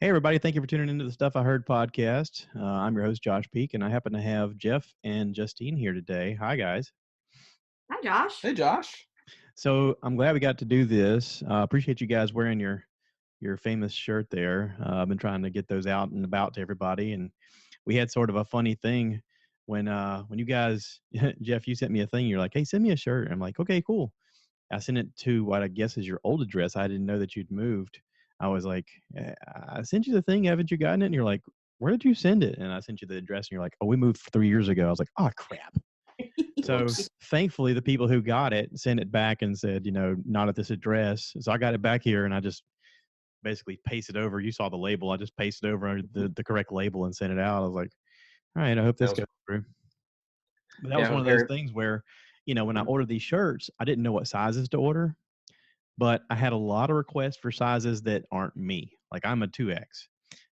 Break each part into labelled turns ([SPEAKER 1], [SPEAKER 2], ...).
[SPEAKER 1] Hey, everybody. Thank you for tuning into the Stuff I Heard podcast. I'm your host, Josh Peak, and I happen to have Jeff and Justine here today. Hi, guys.
[SPEAKER 2] Hi, Josh.
[SPEAKER 3] Hey, Josh.
[SPEAKER 1] So I'm glad we got to do this. Appreciate you guys wearing your famous shirt there. I've been trying to get those out and about to everybody, and we had sort of a funny thing when you guys, Jeff, you sent me a thing. You're like, "Hey, send me a shirt." I'm like, "Okay, cool." I sent it to what I guess is your old address. I didn't know that you'd moved. I was like, I sent you the thing. Haven't you gotten it? And you're like, where did you send it? And I sent you the address and you're like, oh, we moved 3 years ago. I was like, oh, crap. So thankfully, the people who got it sent it back and said, not at this address. So I got it back here and I just basically pasted over. You saw the label. I just pasted over the correct label and sent it out. I was like, all right, I hope this goes through. But that was one of those things where, when I ordered these shirts, I didn't know what sizes to order, but I had a lot of requests for sizes that aren't me. Like I'm a 2X.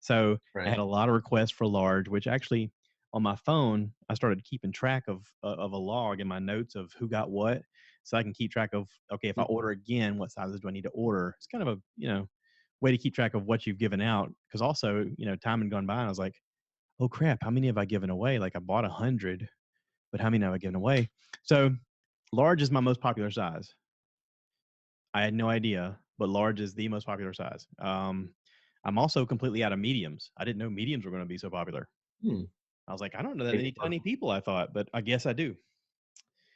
[SPEAKER 1] So I had a lot of requests for large, which actually on my phone, I started keeping track of a log in my notes of who got what. So I can keep track of, okay, if I order again, what sizes do I need to order? It's kind of a, way to keep track of what you've given out. Cause also, time had gone by and I was like, oh crap, how many have I given away? Like I bought 100, but how many have I given away? So large is my most popular size. I had no idea, but large is the most popular size. I'm also completely out of mediums. I didn't know mediums were going to be so popular. I was like, I don't know that many tiny people, I thought, but I guess I do.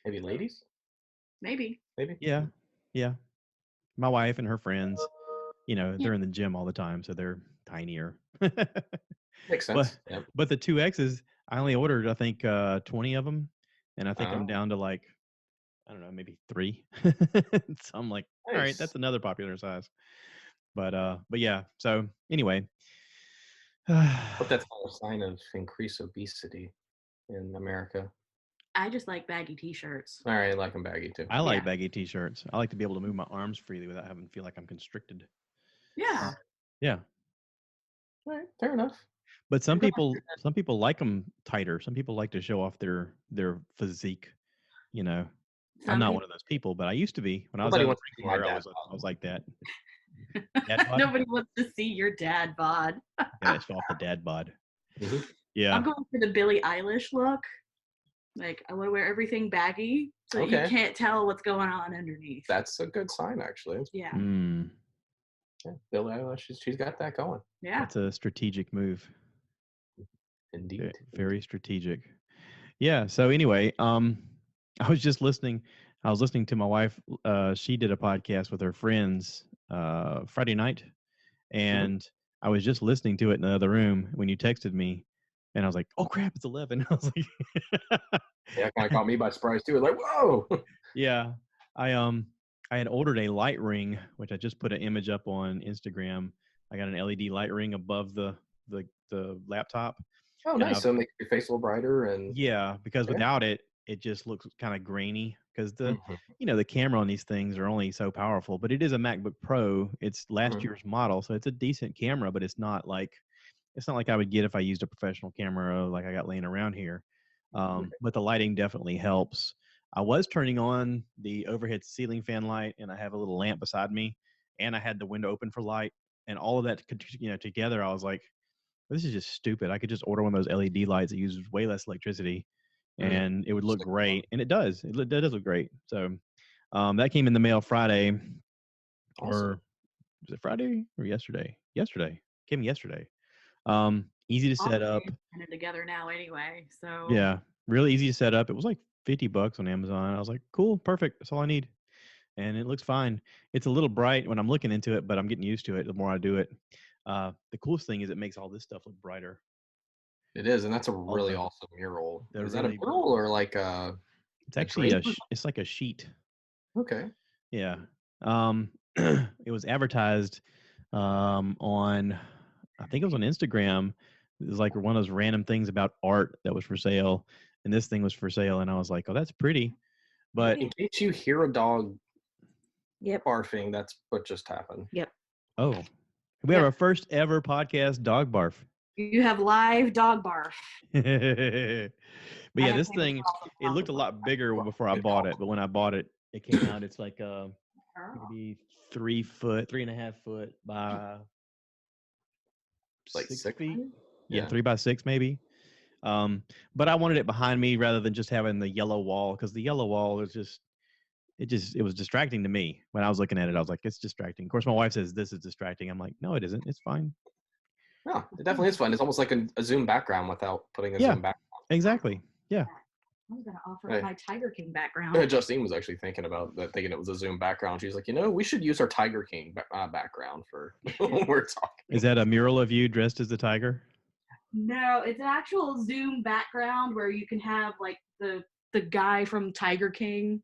[SPEAKER 3] Maybe ladies?
[SPEAKER 2] Maybe.
[SPEAKER 1] Yeah. My wife and her friends, they're in the gym all the time, so they're tinier.
[SPEAKER 3] Makes sense.
[SPEAKER 1] But the 2Xs, I only ordered, I think, 20 of them, and I think I'm down to like, I don't know, maybe 3. So I'm like, all right, that's another popular size. But yeah. So anyway,
[SPEAKER 3] But that's not a sign of increased obesity in America.
[SPEAKER 2] I just like baggy t-shirts.
[SPEAKER 3] All right, I like them baggy too.
[SPEAKER 1] I like baggy t-shirts. I like to be able to move my arms freely without having to feel like I'm constricted.
[SPEAKER 2] Yeah.
[SPEAKER 1] Yeah.
[SPEAKER 3] All right, fair enough.
[SPEAKER 1] But some people like them tighter. Some people like to show off their physique. I'm not one of those people, but I used to be when I was out of drinking wear. I was like that.
[SPEAKER 2] Nobody wants to see your dad bod.
[SPEAKER 1] Yeah, show off the dad bod. Yeah.
[SPEAKER 2] I'm going for the Billie Eilish look. Like I want to wear everything baggy so you can't tell what's going on underneath.
[SPEAKER 3] That's a good sign, actually.
[SPEAKER 2] Yeah.
[SPEAKER 3] Yeah, Billie Eilish, she's got that going.
[SPEAKER 2] Yeah.
[SPEAKER 1] That's a strategic move.
[SPEAKER 3] Indeed.
[SPEAKER 1] Very strategic. Yeah. So anyway, I was just listening. I was listening to my wife. She did a podcast with her friends Friday night, and I was just listening to it in the other room when you texted me, and I was like, "Oh crap, it's 11." I was like,
[SPEAKER 3] "Yeah, kind of caught me by surprise too." Like, whoa.
[SPEAKER 1] Yeah, I had ordered a light ring, which I just put an image up on Instagram. I got an LED light ring above the laptop.
[SPEAKER 3] Oh, nice. So it makes your face a little brighter. And
[SPEAKER 1] yeah, because without it, it just looks kind of grainy because the the camera on these things are only so powerful. But it is a MacBook Pro. It's last year's model, so it's a decent camera, but it's not like I would get if I used a professional camera like I got laying around here. But the lighting definitely helps. I was turning on the overhead ceiling fan light, and I have a little lamp beside me, and I had the window open for light, and all of that, together, I was like, this is just stupid. I could just order one of those LED lights that uses way less electricity, and it would look great. And it does. It does look great. So that came in the mail Friday, or was it Friday or yesterday? Yesterday. Came yesterday. Easy to set up.
[SPEAKER 2] Put it together now anyway. So
[SPEAKER 1] yeah, really easy to set up. It was like $50 on Amazon. I was like, cool, perfect. That's all I need. And it looks fine. It's a little bright when I'm looking into it, but I'm getting used to it the more I do it. The coolest thing is it makes all this stuff look brighter.
[SPEAKER 3] It is, and that's a really awesome mural. Is that a mural or like a?
[SPEAKER 1] It's actually it's like a sheet.
[SPEAKER 3] Okay.
[SPEAKER 1] Yeah. It was advertised on, I think it was on Instagram. It was like one of those random things about art that was for sale, and this thing was for sale, and I was like, oh, that's pretty. But
[SPEAKER 3] in case you hear a dog barfing, that's what just happened.
[SPEAKER 2] Yep.
[SPEAKER 1] Oh, we have our first ever podcast dog barf.
[SPEAKER 2] You have live dog barf.
[SPEAKER 1] But yeah, this thing, it looked a lot bigger before I bought it, but when I bought it, it came out, it's like maybe 3.5 foot by
[SPEAKER 3] like
[SPEAKER 1] 6 feet.
[SPEAKER 3] Yeah,
[SPEAKER 1] 3x6 maybe. But I wanted it behind me rather than just having the yellow wall, because the yellow wall is it was distracting to me when I was looking at it. I was like, it's distracting. Of course, my wife says this is distracting. I'm like, no, it isn't. It's fine.
[SPEAKER 3] No, it definitely is fun. It's almost like a Zoom background without putting a
[SPEAKER 1] Yeah,
[SPEAKER 3] Zoom background.
[SPEAKER 1] exactly. Yeah.
[SPEAKER 2] I was gonna offer
[SPEAKER 3] Hey.
[SPEAKER 2] my Tiger King background.
[SPEAKER 3] Justine was actually thinking about that, thinking it was a Zoom background. She's like, we should use our Tiger King background for when we're talking.
[SPEAKER 1] Is that a mural of you dressed as the tiger?
[SPEAKER 2] No, it's an actual Zoom background where you can have like the guy from Tiger King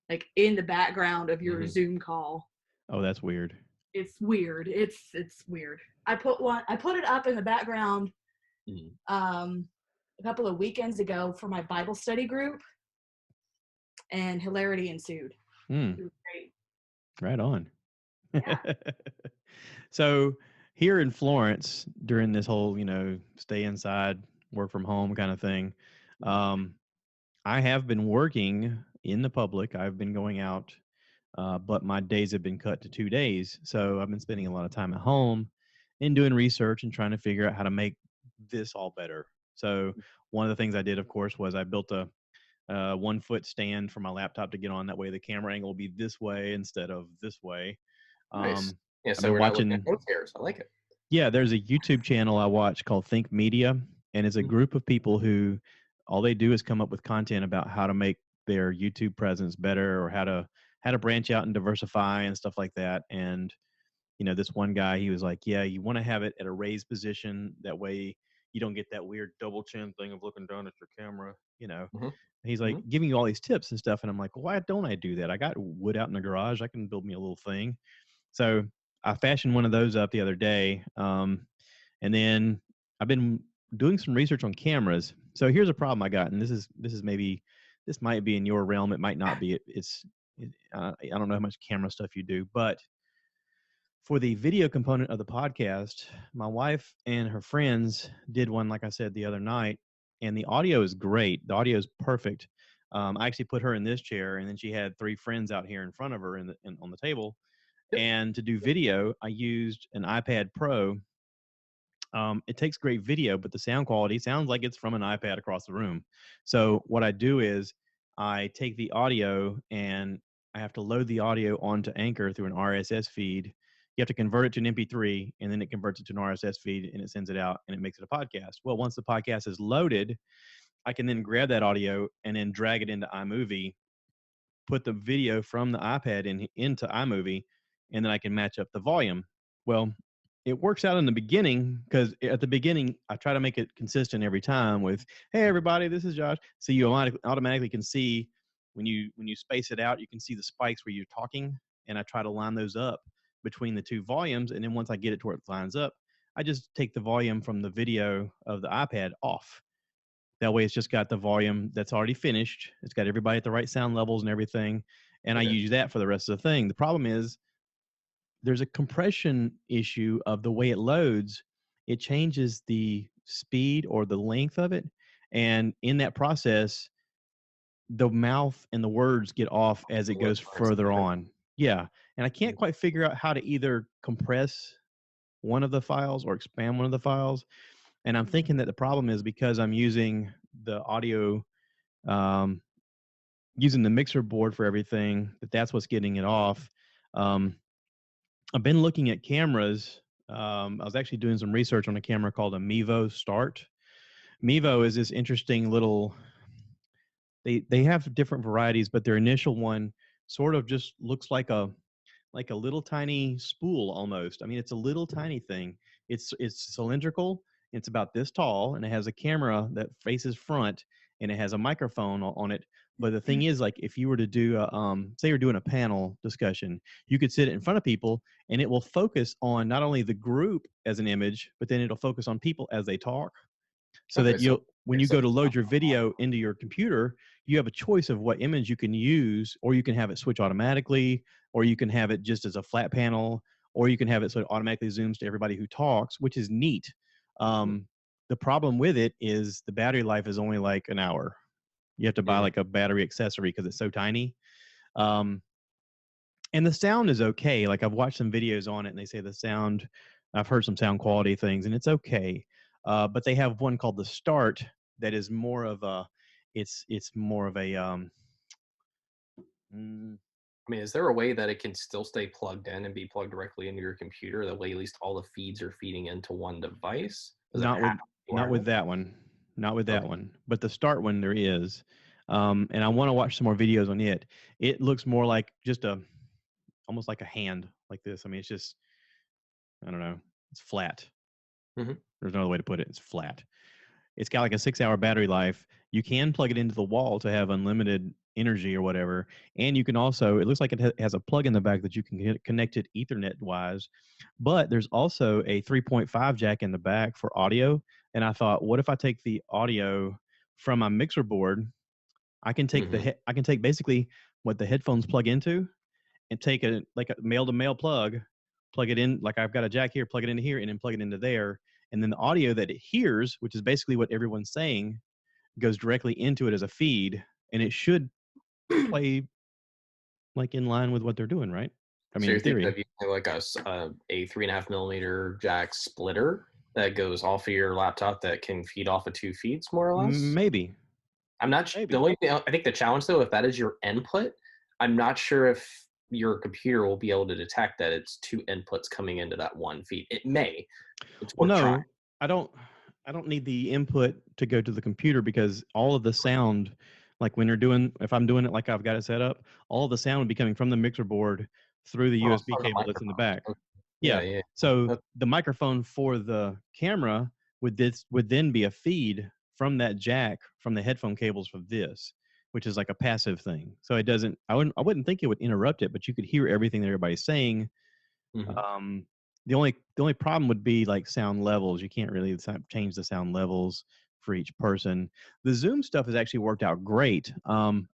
[SPEAKER 2] like in the background of your Zoom call.
[SPEAKER 1] Oh, that's weird.
[SPEAKER 2] It's weird. It's weird. I put it up in the background a couple of weekends ago for my Bible study group, and hilarity ensued. It was great.
[SPEAKER 1] Right on.
[SPEAKER 2] Yeah.
[SPEAKER 1] So here in Florence, during this whole, stay inside, work from home kind of thing, I have been working in the public. I've been going out, but my days have been cut to 2 days. So I've been spending a lot of time at home and doing research and trying to figure out how to make this all better. So one of the things I did, of course, was I built a 1-foot stand for my laptop to get on. That way the camera angle will be this way instead of this way.
[SPEAKER 3] Nice. Yeah,
[SPEAKER 1] I've
[SPEAKER 3] so
[SPEAKER 1] been
[SPEAKER 3] we're not looking
[SPEAKER 1] watching.
[SPEAKER 3] at note hairs. I like it.
[SPEAKER 1] Yeah, there's a YouTube channel I watch called Think Media, and it's a group of people who all they do is come up with content about how to make their YouTube presence better, or how to branch out and diversify and stuff like that. And this one guy, he was like, yeah, you want to have it at a raised position. That way you don't get that weird double chin thing of looking down at your camera. He's like giving you all these tips and stuff. And I'm like, why don't I do that? I got wood out in the garage. I can build me a little thing. So I fashioned one of those up the other day. And then I've been doing some research on cameras. So here's a problem I got. And this might be in your realm. It might not be. I don't know how much camera stuff you do, but for the video component of the podcast, my wife and her friends did one, like I said, the other night, and the audio is great. The audio is perfect. I actually put her in this chair, and then she had 3 friends out here in front of her on the table. Yep. And to do video, I used an iPad Pro. It takes great video, but the sound quality sounds like it's from an iPad across the room. So what I do is I take the audio and I have to load the audio onto Anchor through an RSS feed. You have to convert it to an MP3, and then it converts it to an RSS feed, and it sends it out, and it makes it a podcast. Well, once the podcast is loaded, I can then grab that audio and then drag it into iMovie, put the video from the iPad into iMovie, and then I can match up the volume. Well, it works out in the beginning, because at the beginning, I try to make it consistent every time with, hey, everybody, this is Josh. So you automatically can see when you space it out, you can see the spikes where you're talking, and I try to line those up between the 2 volumes. And then once I get it to where it lines up, I just take the volume from the video of the iPad off. That way it's just got the volume that's already finished. It's got everybody at the right sound levels and everything. And I use that for the rest of the thing. The problem is there's a compression issue of the way it loads. It changes the speed or the length of it. And in that process, the mouth and the words get off as it goes further on. Yeah. And I can't quite figure out how to either compress one of the files or expand one of the files. And I'm thinking that the problem is because I'm using the audio, using the mixer board for everything, that's what's getting it off. I've been looking at cameras. I was actually doing some research on a camera called a Mevo Start. Mevo is this interesting little, they have different varieties, but their initial one sort of just looks like a little tiny spool almost. I mean, it's a little tiny thing. It's cylindrical. It's about this tall, and it has a camera that faces front, and it has a microphone on it. But the thing is, like, if you were to do say you're doing a panel discussion, you could sit in front of people, and it will focus on not only the group as an image, but then it'll focus on people as they talk. So that when you go to load your video into your computer, you have a choice of what image you can use, or you can have it switch automatically, or you can have it just as a flat panel, or you can have it so it automatically zooms to everybody who talks, which is neat. The problem with it is the battery life is only like an hour. You have to buy like a battery accessory because it's so tiny. And the sound is okay. Like, I've watched some videos on it, and they say the sound I've heard some sound quality things, and it's okay. But they have one called the Start that is more of a, it's more of a mm,
[SPEAKER 3] I mean, is there a way that it can still stay plugged in and be plugged directly into your computer? That way, at least all the feeds are feeding into one device. Does it
[SPEAKER 1] not
[SPEAKER 3] have
[SPEAKER 1] with
[SPEAKER 3] to be
[SPEAKER 1] not with
[SPEAKER 3] wireless?
[SPEAKER 1] that one, not with that
[SPEAKER 3] Okay.
[SPEAKER 1] one. But the Start one there is, and I want to watch some more videos on it. It looks more like just a almost like a hand like this. I mean, it's just I don't know. It's flat.
[SPEAKER 3] Hmm.
[SPEAKER 1] There's no other way to put it. It's flat. It's got like a 6 hour battery life. You can plug it into the wall to have unlimited energy or whatever. And you can also, it looks like it has a plug in the back that you can connect it Ethernet wise. But there's also a 3.5 jack in the back for audio. And I thought, what if I take the audio from my mixer board? I can take
[SPEAKER 3] Hmm.
[SPEAKER 1] I can take basically what the headphones plug into and take a like a male to male plug it in like I've got a jack here, plug it into here, and then plug it into there, and then the audio that it hears, which is basically what everyone's saying, goes directly into it as a feed, and it should play like in line with what they're doing, right? I
[SPEAKER 3] So
[SPEAKER 1] mean,
[SPEAKER 3] you're
[SPEAKER 1] in
[SPEAKER 3] thinking
[SPEAKER 1] theory,
[SPEAKER 3] of using like a 3.5 millimeter jack splitter that goes off of your laptop that can feed off of two feeds, more or less?
[SPEAKER 1] maybe,
[SPEAKER 3] I'm not the
[SPEAKER 1] maybe.
[SPEAKER 3] only thing I think the challenge though, if that is your input, I'm not sure if your computer will be able to detect that it's two inputs coming into that one feed. It may. It's
[SPEAKER 1] Well,
[SPEAKER 3] worth trying.
[SPEAKER 1] no, I don't. I don't need the input to go to the computer because all of the sound, like when you're doing, if I'm doing it like I've got it set up, all of the sound would be coming from the mixer board through the
[SPEAKER 3] Oh, it's
[SPEAKER 1] USB
[SPEAKER 3] from the
[SPEAKER 1] cable that's in the
[SPEAKER 3] microphone.
[SPEAKER 1] back.
[SPEAKER 3] Okay. Yeah,
[SPEAKER 1] Yeah.
[SPEAKER 3] yeah.
[SPEAKER 1] So
[SPEAKER 3] That-
[SPEAKER 1] the microphone for the camera would then be a feed from that jack from the headphone cables for this, which is like a passive thing. So it doesn't. I wouldn't think it would interrupt it, but you could hear everything that everybody's saying.
[SPEAKER 3] mhm.
[SPEAKER 1] um, the only problem would be like sound levels. You can't really change the sound levels for each person. The Zoom stuff has actually worked out great. I'm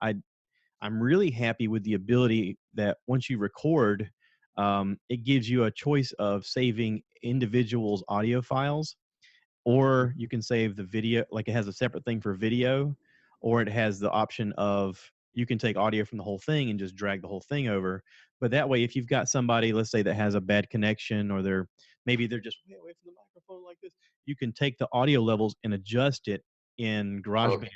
[SPEAKER 1] really happy with the ability that once you record, it gives you a choice of saving individuals' audio files, or you can save the video, like it has a separate thing for video, or it has the option of you can take audio from the whole thing and just drag the whole thing over. But that way, if you've got somebody, let's say, that has a bad connection, or maybe they're just way away from the microphone like this, you can take the audio levels and adjust it in GarageBand.
[SPEAKER 3] Okay.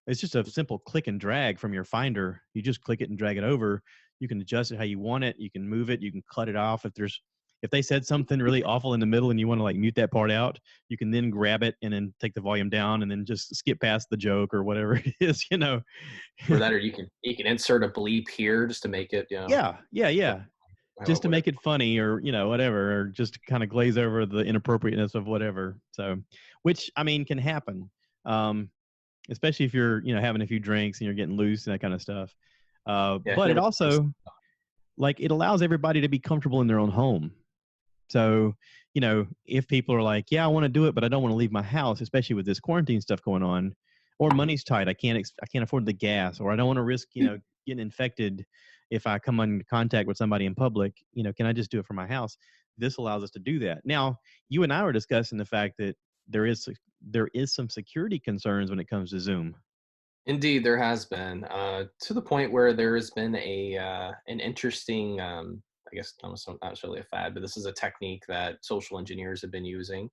[SPEAKER 1] It's just a simple click and drag from your Finder. You just click it and drag it over. You can adjust it how you want it. You can move it. You can cut it off if they said something really awful in the middle and you want to like mute that part out, you can then grab it and then take the volume down and then just skip past the joke or whatever it is.
[SPEAKER 3] Or that, or you can insert a bleep here just to make it,
[SPEAKER 1] Yeah, yeah, yeah. Just to
[SPEAKER 3] whatever.
[SPEAKER 1] make it funny or, whatever, or just to kind of glaze over the inappropriateness of whatever. So, which I mean can happen. Um, Especially if you're, having a few drinks and you're getting loose and that kind of stuff.
[SPEAKER 3] Yeah,
[SPEAKER 1] But it
[SPEAKER 3] never.
[SPEAKER 1] also like it allows everybody to be comfortable in their own home. So, if people are like, yeah, I want to do it, but I don't want to leave my house, especially with this quarantine stuff going on, or money's tight, I can't afford the gas, or I don't want to risk, getting infected if I come into contact with somebody in public, can I just do it from my house? This allows us to do that. Now, you and I were discussing the fact that there is some security concerns when it comes to Zoom.
[SPEAKER 3] Indeed, there has been, to the point where there has been an interesting, I guess not necessarily a fad, but this is a technique that social engineers have been using,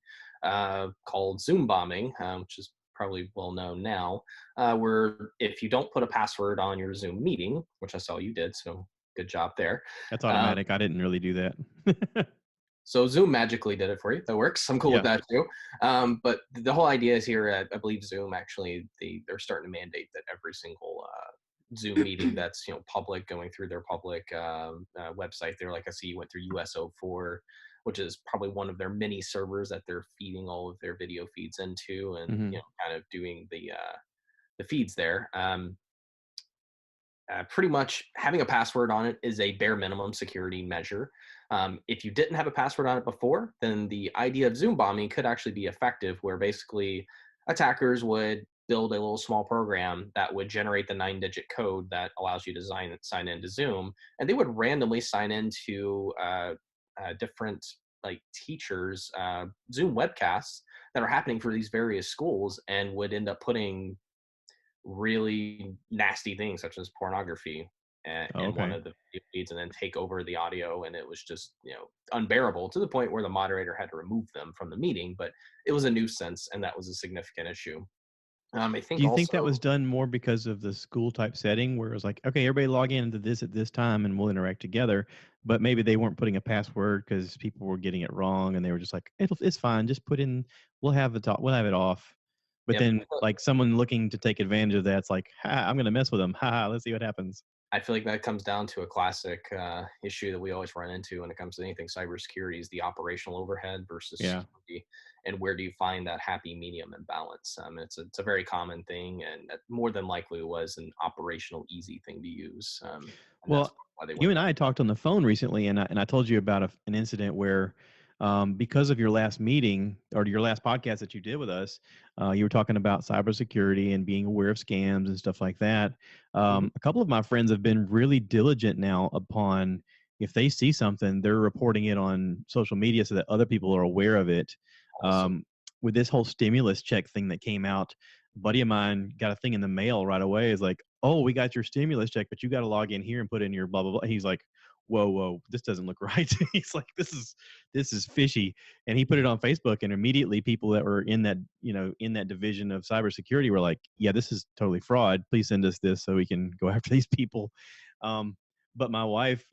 [SPEAKER 3] called Zoom bombing, which is probably well known now, where if you don't put a password on your Zoom meeting, which I saw you did, so good job there.
[SPEAKER 1] That's
[SPEAKER 3] Uh,
[SPEAKER 1] automatic. I didn't really do that.
[SPEAKER 3] so Zoom magically did it for you. That works. I'm cool with
[SPEAKER 1] Yeah,
[SPEAKER 3] that too. But the whole idea is here. I believe Zoom actually they're starting to mandate that every single Zoom meeting that's public, going through their public website. They're like, I see you went through USO4, which is probably one of their mini servers that they're feeding all of their video feeds into, and
[SPEAKER 1] hmm
[SPEAKER 3] kind of doing the feeds there. Pretty much having a password on it is a bare minimum security measure. If you didn't have a password on it before, then the idea of Zoom bombing could actually be effective, where basically attackers would build a little small program that would generate the 9-digit code that allows you to sign into Zoom, and they would randomly sign into different like teachers Zoom webcasts that are happening for these various schools, and would end up putting really nasty things such as pornography
[SPEAKER 1] Oh,
[SPEAKER 3] in one
[SPEAKER 1] okay.
[SPEAKER 3] of the video feeds and then take over the audio, and it was just unbearable to the point where the moderator had to remove them from the meeting. But it was a nuisance, and that was a significant issue. I
[SPEAKER 1] Do
[SPEAKER 3] think
[SPEAKER 1] you think that
[SPEAKER 3] also.
[SPEAKER 1] was done more because of the school type setting where it was like, okay, everybody log into this at this time and we'll interact together, but maybe they weren't putting a password because people were getting it wrong and they were just like, it's fine, just put in, we'll have it off. But
[SPEAKER 3] Yep.
[SPEAKER 1] then like someone looking to take advantage of that's like, ha, I'm gonna mess with them. Ha, let's see what happens.
[SPEAKER 3] I feel like that comes down to a classic issue that we always run into when it comes to anything cybersecurity is the operational overhead versus
[SPEAKER 1] Yeah.
[SPEAKER 3] security, and where do you find that happy medium and balance? It's a very common thing, and that more than likely was an operational easy thing to use, and that's
[SPEAKER 1] Well,
[SPEAKER 3] why they
[SPEAKER 1] you
[SPEAKER 3] went
[SPEAKER 1] and
[SPEAKER 3] that.
[SPEAKER 1] I talked on the phone recently, and I told you about an incident where, because of your last meeting or your last podcast that you did with us, you were talking about cybersecurity and being aware of scams and stuff like that.
[SPEAKER 3] Hmm.
[SPEAKER 1] A couple of my friends have been really diligent now upon if they see something, they're reporting it on social media so that other people are aware of it.
[SPEAKER 3] Awesome.
[SPEAKER 1] Um, with this whole stimulus check thing that came out, a buddy of mine got a thing in the mail right away. Is like, oh, we got your stimulus check, but you got to log in here and put in your blah blah blah. He's like, whoa, this doesn't look right. He's like, this is fishy, and he put it on Facebook, and immediately people that were in that in that division of cybersecurity were like, yeah, this is totally fraud. Please send us this so we can go after these people. Um, but my wife,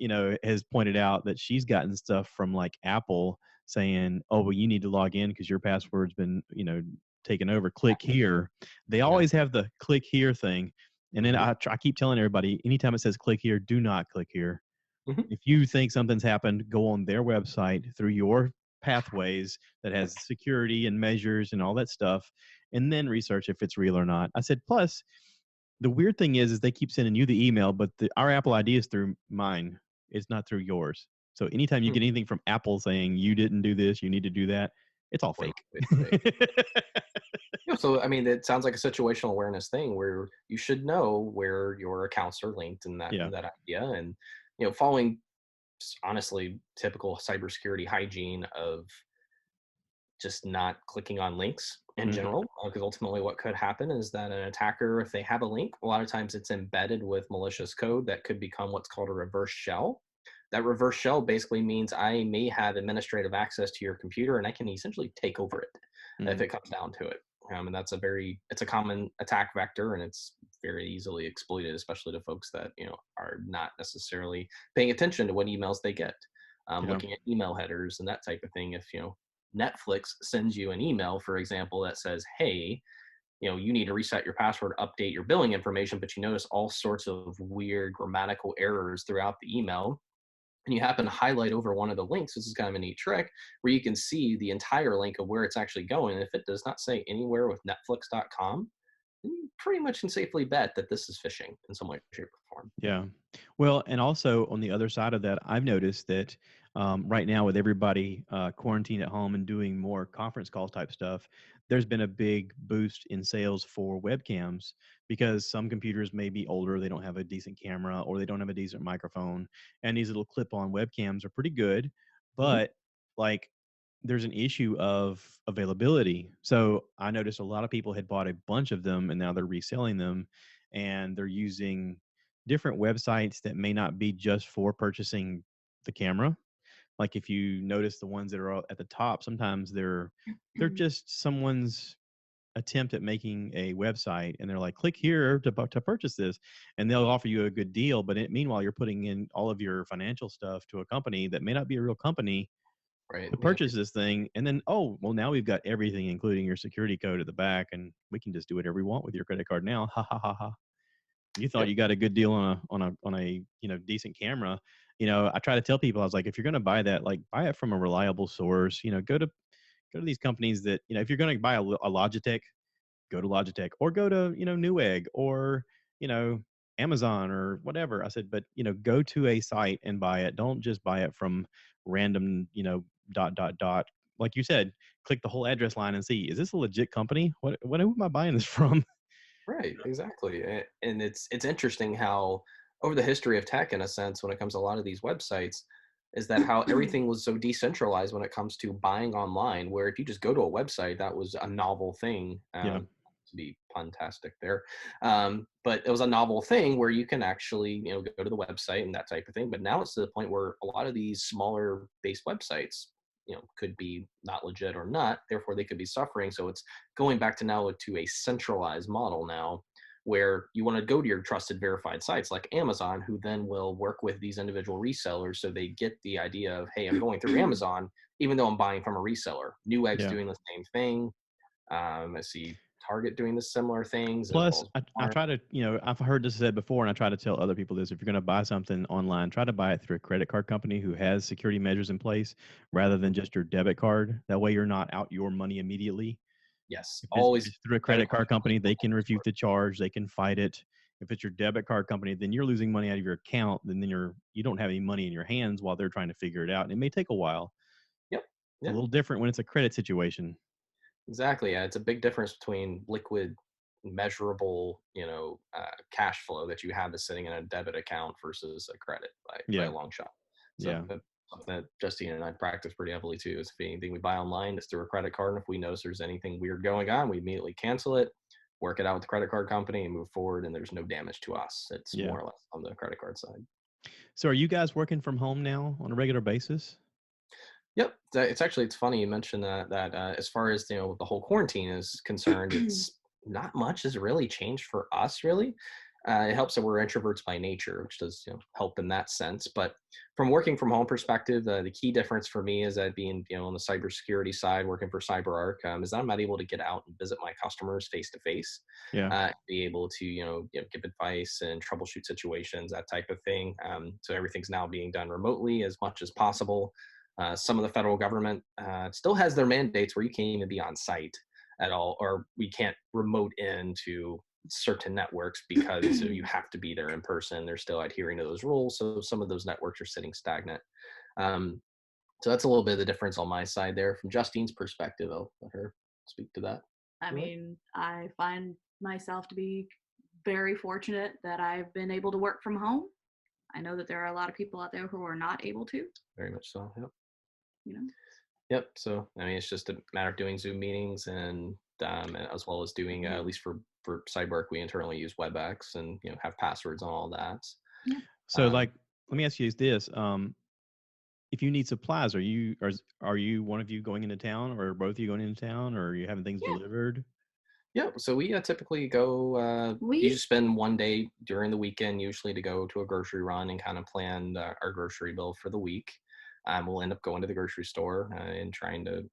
[SPEAKER 1] has pointed out that she's gotten stuff from like Apple saying, oh, well, you need to log in because your password's been, taken over. Click here. They
[SPEAKER 3] Yeah.
[SPEAKER 1] always have the click here thing. And then
[SPEAKER 3] Hmm.
[SPEAKER 1] I keep telling everybody, anytime it says click here, do not click here.
[SPEAKER 3] Hmm.
[SPEAKER 1] If you think something's happened, go on their website through your pathways that has security and measures and all that stuff, and then research if it's real or not. I said, plus, the weird thing is they keep sending you the email, but our Apple ID is through mine. It's not through yours. So anytime you get anything from Apple saying you didn't do this, you need to do that, it's all fake.
[SPEAKER 3] Yeah, so I mean, it sounds like a situational awareness thing where you should know where your accounts are linked and
[SPEAKER 1] Yeah.
[SPEAKER 3] that idea, and following honestly typical cybersecurity hygiene of just not clicking on links in
[SPEAKER 1] Hmm.
[SPEAKER 3] general, because ultimately what could happen is that an attacker, if they have a link, a lot of times it's embedded with malicious code that could become what's called a reverse shell. That reverse shell basically means I may have administrative access to your computer and I can essentially take over it if
[SPEAKER 1] Hmm.
[SPEAKER 3] it comes down to it. And that's it's a common attack vector, and it's very easily exploited, especially to folks that are not necessarily paying attention to what emails they get,
[SPEAKER 1] Yeah.
[SPEAKER 3] looking at email headers and that type of thing. If Netflix sends you an email, for example, that says, hey, you need to reset your password, update your billing information, but you notice all sorts of weird grammatical errors throughout the email, and you happen to highlight over one of the links, this is kind of a neat trick, where you can see the entire link of where it's actually going. And if it does not say anywhere with netflix.com, then you pretty much can safely bet that this is phishing in some way, shape, or form.
[SPEAKER 1] Yeah. Well, and also on the other side of that, I've noticed that right now with everybody quarantined at home and doing more conference call type stuff, there's been a big boost in sales for webcams because some computers may be older, they don't have a decent camera or they don't have a decent microphone, and these little clip-on webcams are pretty good,
[SPEAKER 3] Hmm.
[SPEAKER 1] but like there's an issue of availability. So I noticed a lot of people had bought a bunch of them and now they're reselling them, and they're using different websites that may not be just for purchasing the camera. Like if you notice the ones that are at the top, sometimes they're just someone's attempt at making a website, and they're like, click here to purchase this, and they'll offer you a good deal. But meanwhile, you're putting in all of your financial stuff to a company that may not be a real company
[SPEAKER 3] Right.
[SPEAKER 1] to
[SPEAKER 3] Yeah.
[SPEAKER 1] purchase this thing, and then oh well, now we've got everything, including your security code at the back, and we can just do whatever we want with your credit card now. Ha ha ha ha. You thought
[SPEAKER 3] Yep.
[SPEAKER 1] you got a good deal on a decent camera. I try to tell people, I was like, if you're going to buy that, like buy it from a reliable source. Go to these companies that if you're going to buy a Logitech, go to Logitech, or go to Newegg, or you know Amazon or whatever. I said, but go to a site and buy it. Don't just buy it from random dot dot dot. Like you said, click the whole address line and see, is this a legit company? What who am I buying this from?
[SPEAKER 3] Right, exactly. And it's interesting how over the history of tech, in a sense, when it comes to a lot of these websites, is that how everything was so decentralized when it comes to buying online, where if you just go to a website, that was a novel thing
[SPEAKER 1] Yeah.
[SPEAKER 3] to be puntastic there. But it was a novel thing where you can actually, go to the website and that type of thing. But now it's to the point where a lot of these smaller based websites, could be not legit or not. Therefore, they could be suffering. So it's going back to now to a centralized model now, where you want to go to your trusted verified sites like Amazon, who then will work with these individual resellers so they get the idea of, hey, I'm going through Amazon, even though I'm buying from a reseller. Newegg's
[SPEAKER 1] Yeah.
[SPEAKER 3] doing the same thing. I see Target doing the similar things as
[SPEAKER 1] Plus,
[SPEAKER 3] well as
[SPEAKER 1] I
[SPEAKER 3] Walmart.
[SPEAKER 1] try to, I've heard this said before, and I try to tell other people this: if you're going to buy something online, try to buy it through a credit card company who has security measures in place, rather than just your debit card. That way, you're not out your money immediately.
[SPEAKER 3] Yes,
[SPEAKER 1] If
[SPEAKER 3] always
[SPEAKER 1] it's through a credit card company, they can refute the charge. They can fight it. If it's your debit card company, then you're losing money out of your account. Then you don't have any money in your hands while they're trying to figure it out, and it may take a while.
[SPEAKER 3] Yep.
[SPEAKER 1] It's a little different when it's a credit situation.
[SPEAKER 3] Exactly. Yeah, it's a big difference between liquid, measurable, cash flow that you have is sitting in a debit account versus a credit by a long shot. So
[SPEAKER 1] Yeah.
[SPEAKER 3] that's something that Justine and I practice pretty heavily too. Is if anything we buy online is through a credit card, and if we notice there's anything weird going on, we immediately cancel it, work it out with the credit card company, and move forward. And there's no damage to us. It's more or less on the credit card side.
[SPEAKER 1] So, are you guys working from home now on a regular basis?
[SPEAKER 3] Yep, it's funny you mentioned that as far as the whole quarantine is concerned, it's not much has really changed for us really. It helps that we're introverts by nature, which does help in that sense. But from working from home perspective, the key difference for me is that being on the cybersecurity side, working for CyberArk, is that I'm not able to get out and visit my customers face to face.
[SPEAKER 1] Yeah.
[SPEAKER 3] Be able to give advice and troubleshoot situations, that type of thing. So everything's now being done remotely as much as possible. Some of the federal government still has their mandates where you can't even be on site at all, or we can't remote into certain networks because you have to be there in person. They're still adhering to those rules. So some of those networks are sitting stagnant. So that's a little bit of the difference on my side there. From Justine's perspective, I'll let her speak to that.
[SPEAKER 2] I mean, I find myself to be very fortunate that I've been able to work from home. I know that there are a lot of people out there who are not able to.
[SPEAKER 3] Very much so. Yep.
[SPEAKER 2] You know.
[SPEAKER 3] Yep. So I mean, it's just a matter of doing Zoom meetings and as well as doing at least for CyberArk, we internally use WebEx and have passwords and all that.
[SPEAKER 2] Yeah.
[SPEAKER 1] So, let me ask you this: if you need supplies, are you one of you going into town, or both of you going into town, or are you having things delivered?
[SPEAKER 3] Yeah, so we typically go. We usually spend one day during the weekend, usually to go to a grocery run and kind of plan our grocery bill for the week. We'll end up going to the grocery store and trying to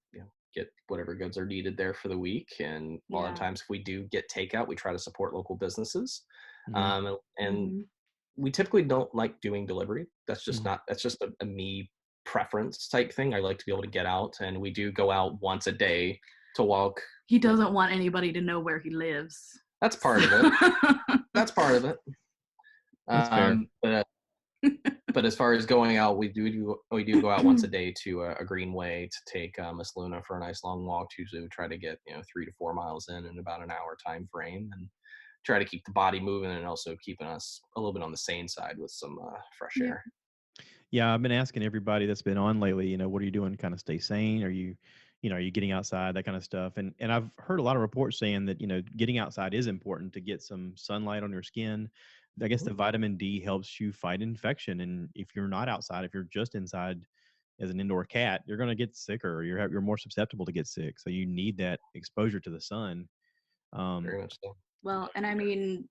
[SPEAKER 3] get whatever goods are needed there for the week. And a lot of times, if we do get takeout, we try to support local businesses. And we typically don't like doing delivery. That's just that's just a me preference type thing. I like to be able to get out, and we do go out once a day to walk.
[SPEAKER 2] He doesn't want anybody to know where he lives.
[SPEAKER 3] That's part of it. That's part of it.
[SPEAKER 1] That's fair.
[SPEAKER 3] But as far as going out, we do go out once a day to a greenway to take Miss Luna for a nice long walk. Usually we try to get 3 to 4 miles in about an hour time frame, and try to keep the body moving and also keeping us a little bit on the sane side with some fresh air.
[SPEAKER 1] Yeah, I've been asking everybody that's been on lately, what are you doing to kind of stay sane? Are you getting outside, that kind of stuff? And I've heard a lot of reports saying that, getting outside is important to get some sunlight on your skin. I guess the vitamin D helps you fight infection. And if you're not outside, if you're just inside as an indoor cat, you're going to get sicker, or you're more susceptible to get sick. So you need that exposure to the sun.
[SPEAKER 3] Very much so.
[SPEAKER 2] Well, and I mean,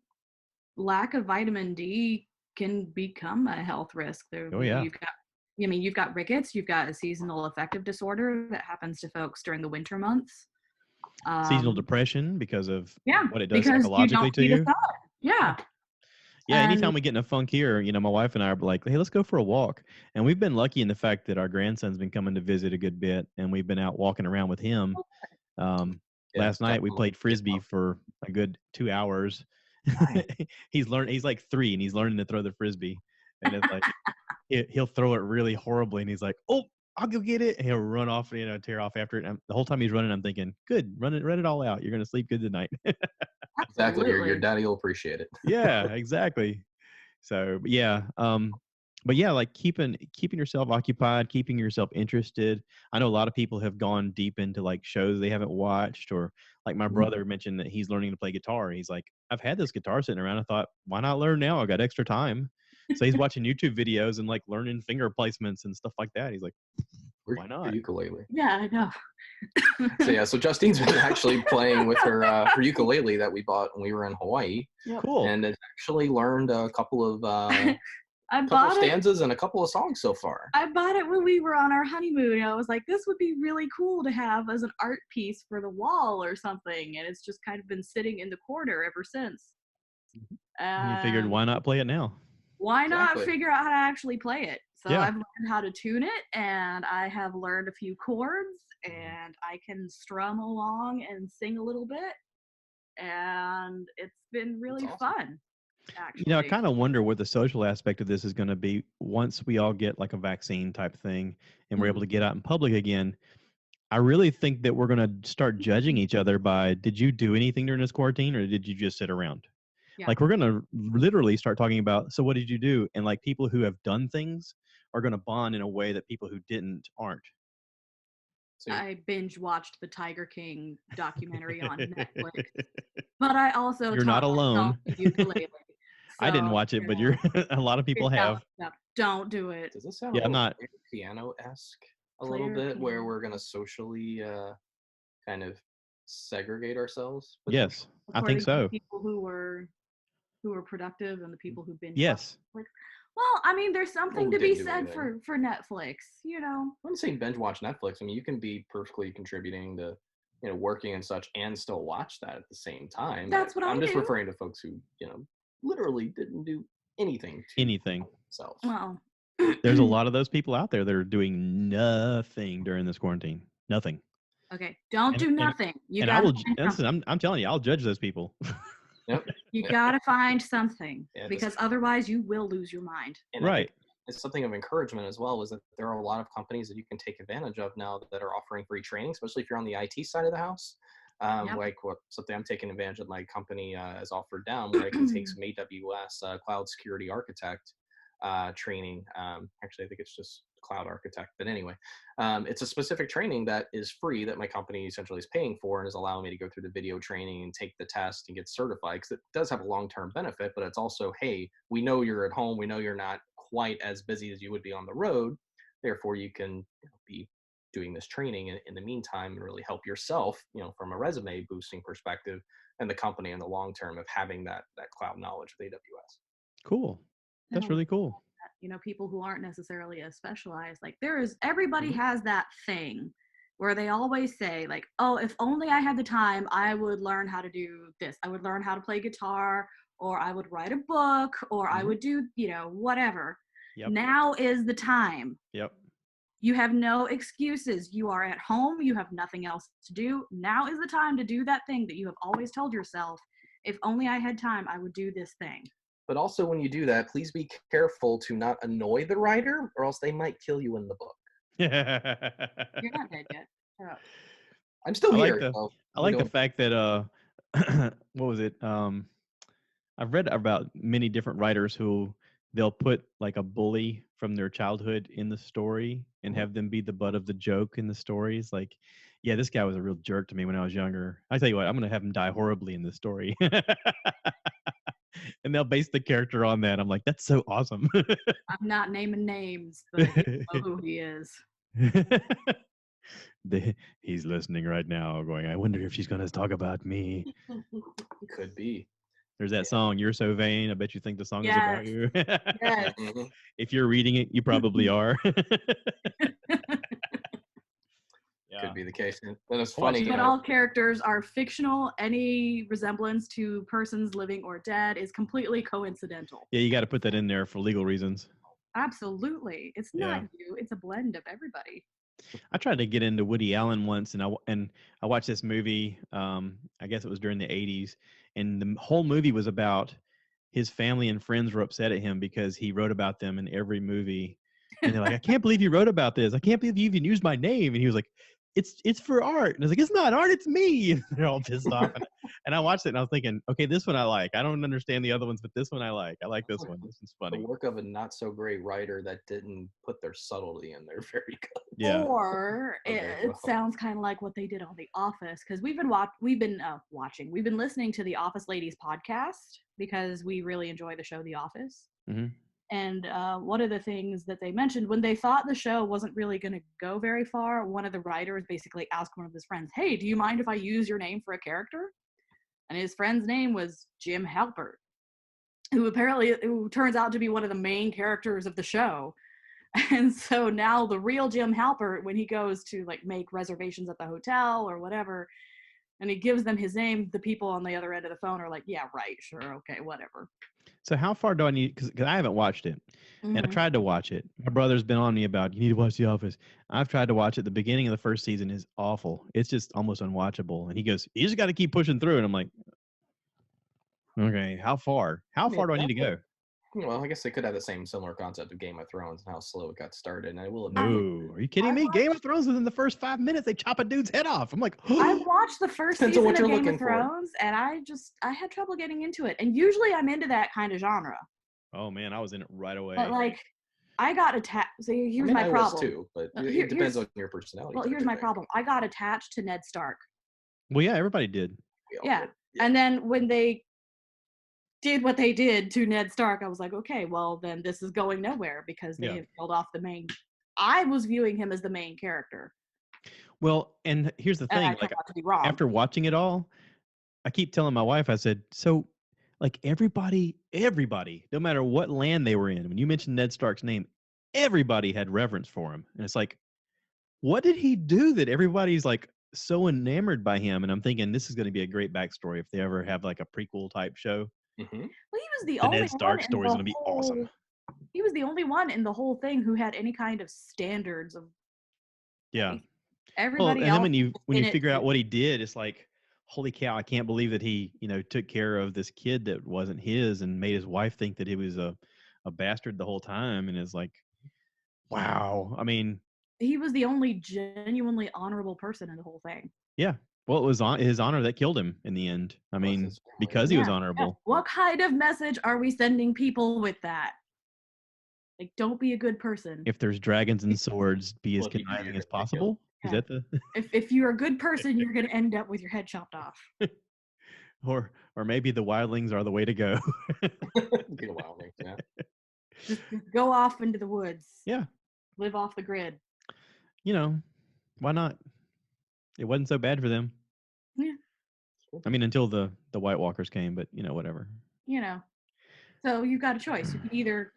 [SPEAKER 2] lack of vitamin D can become a health risk. You've got rickets, you've got a seasonal affective disorder that happens to folks during the winter months.
[SPEAKER 1] Seasonal depression because of what it does
[SPEAKER 2] because
[SPEAKER 1] psychologically to you.
[SPEAKER 2] Yeah.
[SPEAKER 1] Yeah, anytime we get in a funk here, my wife and I are like, hey, let's go for a walk. And we've been lucky in the fact that our grandson's been coming to visit a good bit, and we've been out walking around with him. Last night we played Frisbee for a good 2 hours. Nice. He's like 3, and he's learning to throw the Frisbee. And it's like, he'll throw it really horribly, and he's like, oh, I'll go get it. And he'll run off, tear off after it. And the whole time he's running, I'm thinking, good, run it all out. You're going to sleep good tonight.
[SPEAKER 3] Exactly. Your daddy will appreciate it.
[SPEAKER 1] Yeah, exactly. So, yeah. but yeah, like keeping yourself occupied, keeping yourself interested. I know a lot of people have gone deep into like shows they haven't watched, or like my brother mentioned that he's learning to play guitar. He's like, I've had this guitar sitting around. I thought, why not learn now? I got extra time. So he's watching YouTube videos and like learning finger placements and stuff like that. He's like, why not?
[SPEAKER 3] Ukulele.
[SPEAKER 2] Yeah, I know.
[SPEAKER 3] So Justine's been actually playing with her ukulele that we bought when we were in Hawaii.
[SPEAKER 2] Yep.
[SPEAKER 1] Cool.
[SPEAKER 3] And has actually learned a couple of stanzas and a couple of songs so far.
[SPEAKER 2] I bought it when we were on our honeymoon. I was like, this would be really cool to have as an art piece for the wall or something. And it's just kind of been sitting in the corner ever since.
[SPEAKER 1] You figured, why not play it now?
[SPEAKER 2] Why not figure out how to actually play it? So
[SPEAKER 1] Yeah.
[SPEAKER 2] I've learned how to tune it, and I have learned a few chords, and I can strum along and sing a little bit. And it's been really fun. Actually.
[SPEAKER 1] You know, I kind of wonder what the social aspect of this is going to be once we all get like a vaccine type thing and we're able to get out in public again. I really think that we're going to start judging each other by, did you do anything during this quarantine or did you just sit around? Yeah. Like we're going to literally start talking about, so what did you do? And like people who have done things are going to bond in a way that people who didn't aren't.
[SPEAKER 2] I binge watched the Tiger King documentary on Netflix, but I also
[SPEAKER 1] You're not alone.
[SPEAKER 2] Ukulele.
[SPEAKER 1] I didn't watch it, but you're a lot of people have.
[SPEAKER 2] Don't do it.
[SPEAKER 3] Does this sound a little piano-esque a little bit, where we're going to socially kind of segregate ourselves?
[SPEAKER 1] Yes, I think so.
[SPEAKER 2] People who were productive and the people who binge.
[SPEAKER 1] Yes.
[SPEAKER 2] Well, I mean, there's something to be said for Netflix, you know.
[SPEAKER 3] I'm saying binge watch Netflix. I mean, you can be perfectly contributing to, working and such, and still watch that at the same time.
[SPEAKER 2] That's what
[SPEAKER 3] I'm just referring to folks who, literally didn't do anything. Themselves.
[SPEAKER 2] Well,
[SPEAKER 1] there's a lot of those people out there that are doing nothing during this quarantine. Nothing.
[SPEAKER 2] Okay, don't do nothing.
[SPEAKER 1] I'm telling you, I'll judge those people.
[SPEAKER 3] Yep.
[SPEAKER 2] You gotta find something, because otherwise you will lose your mind.
[SPEAKER 3] And right. It's something of encouragement as well, is that there are a lot of companies that you can take advantage of now that are offering free training, especially if you're on the IT side of the house. Like something I'm taking advantage of, my company has offered down, where I can take some AWS cloud security architect training. Actually, I think it's just cloud architect, but anyway, it's a specific training that is free that my company essentially is paying for, and is allowing me to go through the video training and take the test and get certified, because it does have a long-term benefit, but it's also, hey, we know you're at home, we know you're not quite as busy as you would be on the road, therefore you can be doing this training in the meantime and really help yourself, from a resume boosting perspective, and the company in the long term of having that cloud knowledge with AWS.
[SPEAKER 1] Cool. That's really cool.
[SPEAKER 2] People who aren't necessarily as specialized, like everybody has that thing where they always say like, oh, if only I had the time, I would learn how to do this. I would learn how to play guitar, or I would write a book, or I would do, whatever. Yep. Now is the time.
[SPEAKER 1] Yep.
[SPEAKER 2] You have no excuses. You are at home. You have nothing else to do. Now is the time to do that thing that you have always told yourself, if only I had time, I would do this thing.
[SPEAKER 3] But also when you do that, please be careful to not annoy the writer, or else they might kill you in the book.
[SPEAKER 2] You're not dead yet. Shut up.
[SPEAKER 3] I'm still here.
[SPEAKER 1] I like the fact that, what was it? I've read about many different writers who they'll put like a bully from their childhood in the story and have them be the butt of the joke in the stories. Like, yeah, this guy was a real jerk to me when I was younger. I tell you what, I'm going to have him die horribly in this story. And they'll base the character on that. I'm like, that's so awesome.
[SPEAKER 2] I'm not naming names, but you know who he is.
[SPEAKER 1] He's listening right now going, I wonder if she's going to talk about me.
[SPEAKER 3] Could be.
[SPEAKER 1] There's that song, You're So Vain. I bet you think the song is about you.
[SPEAKER 2] Yes.
[SPEAKER 1] If you're reading it, you probably are.
[SPEAKER 3] Could be the case. And it's funny.
[SPEAKER 2] But all characters are fictional. Any resemblance to persons living or dead is completely coincidental.
[SPEAKER 1] Yeah, you got to put that in there for legal reasons.
[SPEAKER 2] Absolutely. It's not you. It's a blend of everybody.
[SPEAKER 1] I tried to get into Woody Allen once, and I watched this movie. I guess it was during the 80s, and the whole movie was about his family and friends were upset at him because he wrote about them in every movie. And they're like, I can't believe you wrote about this. I can't believe you even used my name. And he was like, it's for art. And I was like, it's not art, it's me. And they're all pissed off. And And I watched it and I was thinking, okay, this one I like. I don't understand the other ones, but this one I like. I like this one. This one's
[SPEAKER 3] The
[SPEAKER 1] funny.
[SPEAKER 3] work of a not so great writer that didn't put their subtlety in there very good.
[SPEAKER 1] Yeah.
[SPEAKER 2] Or
[SPEAKER 3] Okay,
[SPEAKER 2] it
[SPEAKER 3] well.
[SPEAKER 2] sounds kind of like what they did on The Office, because we've been listening to the Office Ladies podcast because we really enjoy the show The Office.
[SPEAKER 1] Mm-hmm.
[SPEAKER 2] And one of the things that they mentioned when they thought the show wasn't really going to go very far, one of the writers basically asked one of his friends, "Hey, do you mind if I use your name for a character?" And his friend's name was Jim Halpert, who turns out to be one of the main characters of the show. And so now the real Jim Halpert, when he goes to like make reservations at the hotel or whatever, and he gives them his name, the people on the other end of the phone are like, "Yeah, right, sure, okay, whatever."
[SPEAKER 1] So how far do I need? Because I haven't watched it, and I tried to watch it. My brother's been on me about you need to watch The Office. I've tried to watch it. The beginning of the first season is awful. It's just almost unwatchable. And he goes, "You just got to keep pushing through." And I'm like, okay, how far? How far do I need to go?
[SPEAKER 3] Well, I guess they could have the similar concept of Game of Thrones and how slow it got started. And I will admit,
[SPEAKER 1] No, are you kidding me? Game of Thrones within the first 5 minutes, they chop a dude's head off. I'm like,
[SPEAKER 2] I watched the first
[SPEAKER 3] Depends on
[SPEAKER 2] season
[SPEAKER 3] what
[SPEAKER 2] of
[SPEAKER 3] you're
[SPEAKER 2] Game
[SPEAKER 3] looking
[SPEAKER 2] of
[SPEAKER 3] for.
[SPEAKER 2] Thrones, and I had trouble getting into it. And usually I'm into that kind of genre.
[SPEAKER 1] oh man, I was in it right away.
[SPEAKER 2] But like, I got attached. So here's my
[SPEAKER 3] I
[SPEAKER 2] problem.
[SPEAKER 3] was too, but
[SPEAKER 2] Here-
[SPEAKER 3] it depends on your personality.
[SPEAKER 2] Well,
[SPEAKER 3] type
[SPEAKER 2] here's
[SPEAKER 3] of
[SPEAKER 2] my
[SPEAKER 3] thing.
[SPEAKER 2] problem. I got attached to Ned Stark.
[SPEAKER 1] Well, yeah, everybody did.
[SPEAKER 3] We all
[SPEAKER 2] Yeah.
[SPEAKER 3] did.
[SPEAKER 2] And then when they did what they did to Ned Stark, I was like, okay, well then this is going nowhere because they have killed off the main. I was viewing him as the main character.
[SPEAKER 1] Well, and here's the thing,
[SPEAKER 2] And I
[SPEAKER 1] like
[SPEAKER 2] turned out to be wrong.
[SPEAKER 1] after watching it all, I keep telling my wife, I said, so like everybody, no matter what land they were in, when you mentioned Ned Stark's name, everybody had reverence for him. And it's like, what did he do that everybody's like so enamored by him? And I'm thinking this is going to be a great backstory if they ever have like a prequel type show.
[SPEAKER 3] Mm-hmm.
[SPEAKER 2] Well, he was the
[SPEAKER 1] The
[SPEAKER 2] only
[SPEAKER 1] Ned Stark
[SPEAKER 2] one
[SPEAKER 1] story is going to be awesome.
[SPEAKER 2] He was the only one in the whole thing who had any kind of standards of.
[SPEAKER 1] Yeah.
[SPEAKER 2] Everybody
[SPEAKER 1] and
[SPEAKER 2] else.
[SPEAKER 1] then when you figure out
[SPEAKER 2] too.
[SPEAKER 1] what he did, it's like, holy cow! I can't believe that he took care of this kid that wasn't his and made his wife think that he was a bastard the whole time. And it's like, wow. I mean,
[SPEAKER 2] he was the only genuinely honorable person in the whole thing.
[SPEAKER 1] yeah. Well, it was his honor that killed him in the end. I mean, because he was honorable.
[SPEAKER 2] Yeah. What kind of message are we sending people with that? Like, don't be a good person.
[SPEAKER 1] If there's dragons and swords, be as conniving as possible. Is that the?
[SPEAKER 2] if you're a good person, you're going to end up with your head chopped off.
[SPEAKER 1] or maybe the wildlings are the way to go.
[SPEAKER 3] Be the wildlings, yeah.
[SPEAKER 2] Just go off into the woods.
[SPEAKER 1] Yeah.
[SPEAKER 2] Live off the grid.
[SPEAKER 1] Why not? It wasn't so bad for them.
[SPEAKER 2] Yeah.
[SPEAKER 1] I mean, until the White Walkers came, but whatever.
[SPEAKER 2] So you've got a choice. You can either,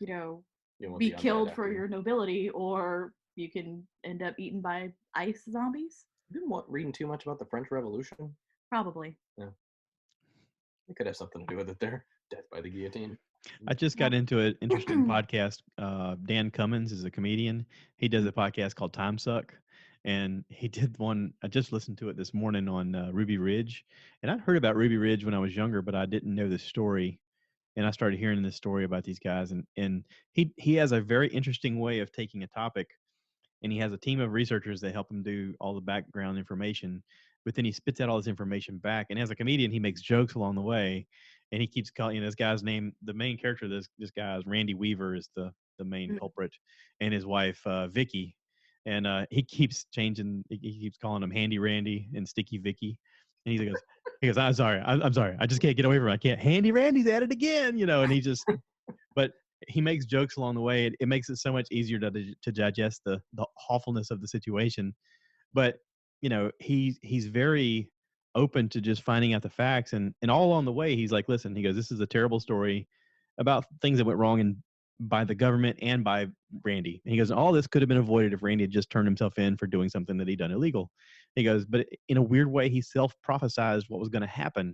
[SPEAKER 2] be killed for your nobility, or you can end up eaten by ice zombies.
[SPEAKER 3] You didn't want reading too much about the French Revolution?
[SPEAKER 2] Probably.
[SPEAKER 3] Yeah. It could have something to do with it there. Death by the guillotine.
[SPEAKER 1] I just got into an interesting podcast. Dan Cummins is a comedian. He does a podcast called Time Suck. And he did one, I just listened to it this morning on Ruby Ridge. And I'd heard about Ruby Ridge when I was younger, but I didn't know the story. And I started hearing this story about these guys. And he has a very interesting way of taking a topic. And he has a team of researchers that help him do all the background information. But then he spits out all this information back. And as a comedian, he makes jokes along the way. And he keeps calling this guy's name. The main character of this guy is Randy Weaver, is the main culprit, and his wife Vicky. And he keeps changing. He keeps calling him Handy Randy and Sticky Vicky. And he goes, I'm sorry, I'm sorry, I just can't get away from it. I can't. Handy Randy's at it again, And he just, but he makes jokes along the way. It makes it so much easier to digest the awfulness of the situation. But he's very open to just finding out the facts, and all along the way he's like, listen, he goes, this is a terrible story about things that went wrong by the government and by Randy. And he goes, all this could have been avoided if Randy had just turned himself in for doing something that he'd done illegal. He goes, but in a weird way, he self-prophesized what was going to happen.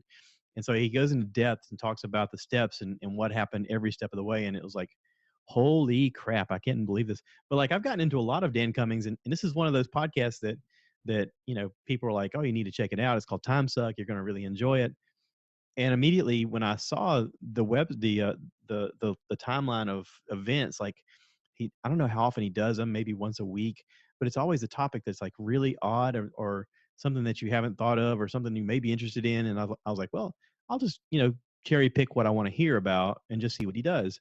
[SPEAKER 1] And so he goes into depth and talks about the steps and what happened every step of the way. And it was like, holy crap, I can't believe this. But like, I've gotten into a lot of Dan Cummings, and this is one of those podcasts that people are like, oh, you need to check it out. It's called Time Suck. You're going to really enjoy it. And immediately when I saw the timeline of events, like I don't know how often he does them, maybe once a week, but it's always a topic that's like really odd or something that you haven't thought of or something you may be interested in. And I was like, well, I'll just, cherry pick what I want to hear about and just see what he does.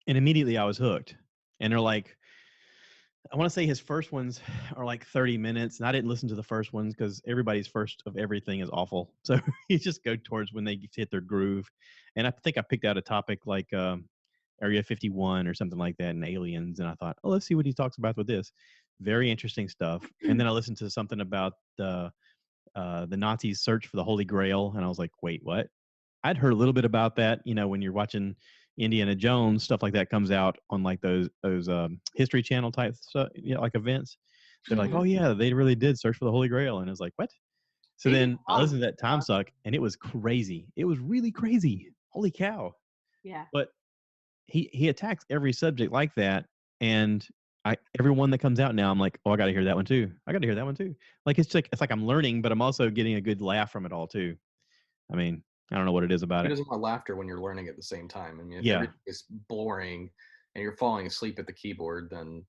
[SPEAKER 1] And immediately I was hooked. And they're like, I want to say his first ones are like 30 minutes. And I didn't listen to the first ones because everybody's first of everything is awful. So you just go towards when they hit their groove. And I think I picked out a topic like Area 51 or something like that and aliens. And I thought, oh, let's see what he talks about with this. Very interesting stuff. And then I listened to something about the Nazis' search for the Holy Grail. And I was like, wait, what? I'd heard a little bit about that. When you're watching Indiana Jones, stuff like that comes out on like those History Channel type stuff, like events. They're like, oh yeah, they really did search for the Holy Grail, and I was like, what? So then I listened to that time suck, and it was crazy. It was really crazy. Holy cow!
[SPEAKER 2] Yeah.
[SPEAKER 1] But he attacks every subject like that, and every one that comes out now, I'm like, oh, I got to hear that one too. I got to hear that one too. Like it's like I'm learning, but I'm also getting a good laugh from it all too. I mean, I don't know what it is about
[SPEAKER 3] Who
[SPEAKER 1] it.
[SPEAKER 3] doesn't want laughter when you're learning at the same time? I mean, if
[SPEAKER 1] Yeah.
[SPEAKER 3] everything is boring and you're falling asleep at the keyboard, then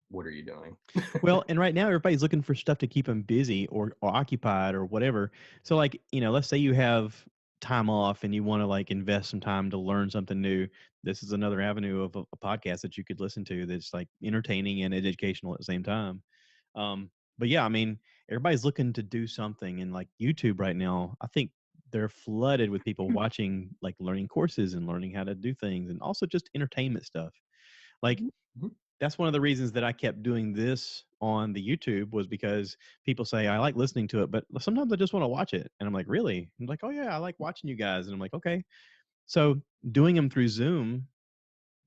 [SPEAKER 3] what are you doing?
[SPEAKER 1] Well, and right now everybody's looking for stuff to keep them busy or occupied or whatever. So like, let's say you have time off and you want to like invest some time to learn something new. This is another avenue of a podcast that you could listen to that's like entertaining and educational at the same time. But yeah, I mean, everybody's looking to do something, and like YouTube right now, I think they're flooded with people watching like learning courses and learning how to do things and also just entertainment stuff. Like that's one of the reasons that I kept doing this on the YouTube was because people say I like listening to it, but sometimes I just want to watch it. And I'm like, really? I'm like, oh yeah, I like watching you guys. And I'm like, okay. So doing them through Zoom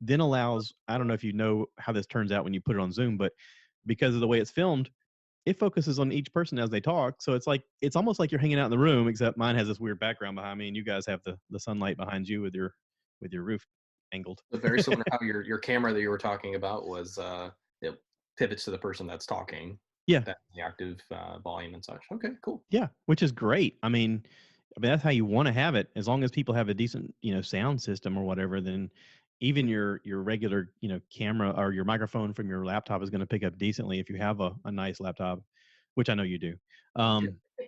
[SPEAKER 1] then allows, I don't know if you know how this turns out when you put it on Zoom, but because of the way it's filmed, it focuses on each person as they talk. So it's almost like you're hanging out in the room, except mine has this weird background behind me and you guys have the sunlight behind you with your roof angled.
[SPEAKER 3] But very similar to how your camera that you were talking about was it pivots to the person that's talking.
[SPEAKER 1] Yeah.
[SPEAKER 3] That's the active volume and such. Okay, cool.
[SPEAKER 1] Yeah, which is great. I mean that's how you want to have it. As long as people have a decent, sound system or whatever, then even your regular, camera or your microphone from your laptop is going to pick up decently if you have a nice laptop, which I know you do.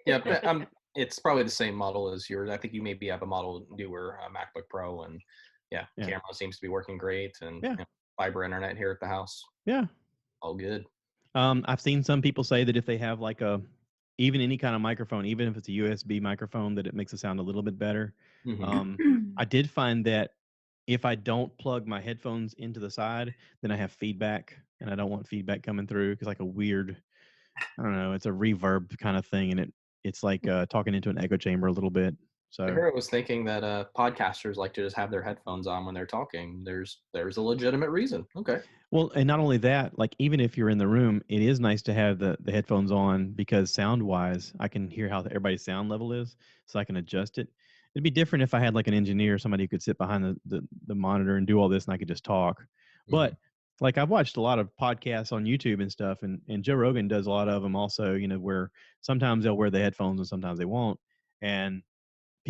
[SPEAKER 3] Yeah, but it's probably the same model as yours. I think you maybe have a model newer MacBook Pro, and yeah, camera seems to be working great, and fiber internet here at the house.
[SPEAKER 1] Yeah,
[SPEAKER 3] all good.
[SPEAKER 1] I've seen some people say that if they have like even any kind of microphone, even if it's a USB microphone, that it makes it sound a little bit better. I did find that if I don't plug my headphones into the side, then I have feedback, and I don't want feedback coming through because like a weird, I don't know, it's a reverb kind of thing, and it's like talking into an echo chamber a little bit. So
[SPEAKER 3] I was thinking that podcasters like to just have their headphones on when they're talking. There's a legitimate reason. Okay.
[SPEAKER 1] Well, and not only that, like even if you're in the room, it is nice to have the headphones on because sound wise, I can hear how everybody's sound level is, so I can adjust it. It'd be different if I had like an engineer, somebody who could sit behind the monitor and do all this, and I could just talk. But like I've watched a lot of podcasts on YouTube and stuff, and Joe Rogan does a lot of them also. Where sometimes they'll wear the headphones and sometimes they won't, and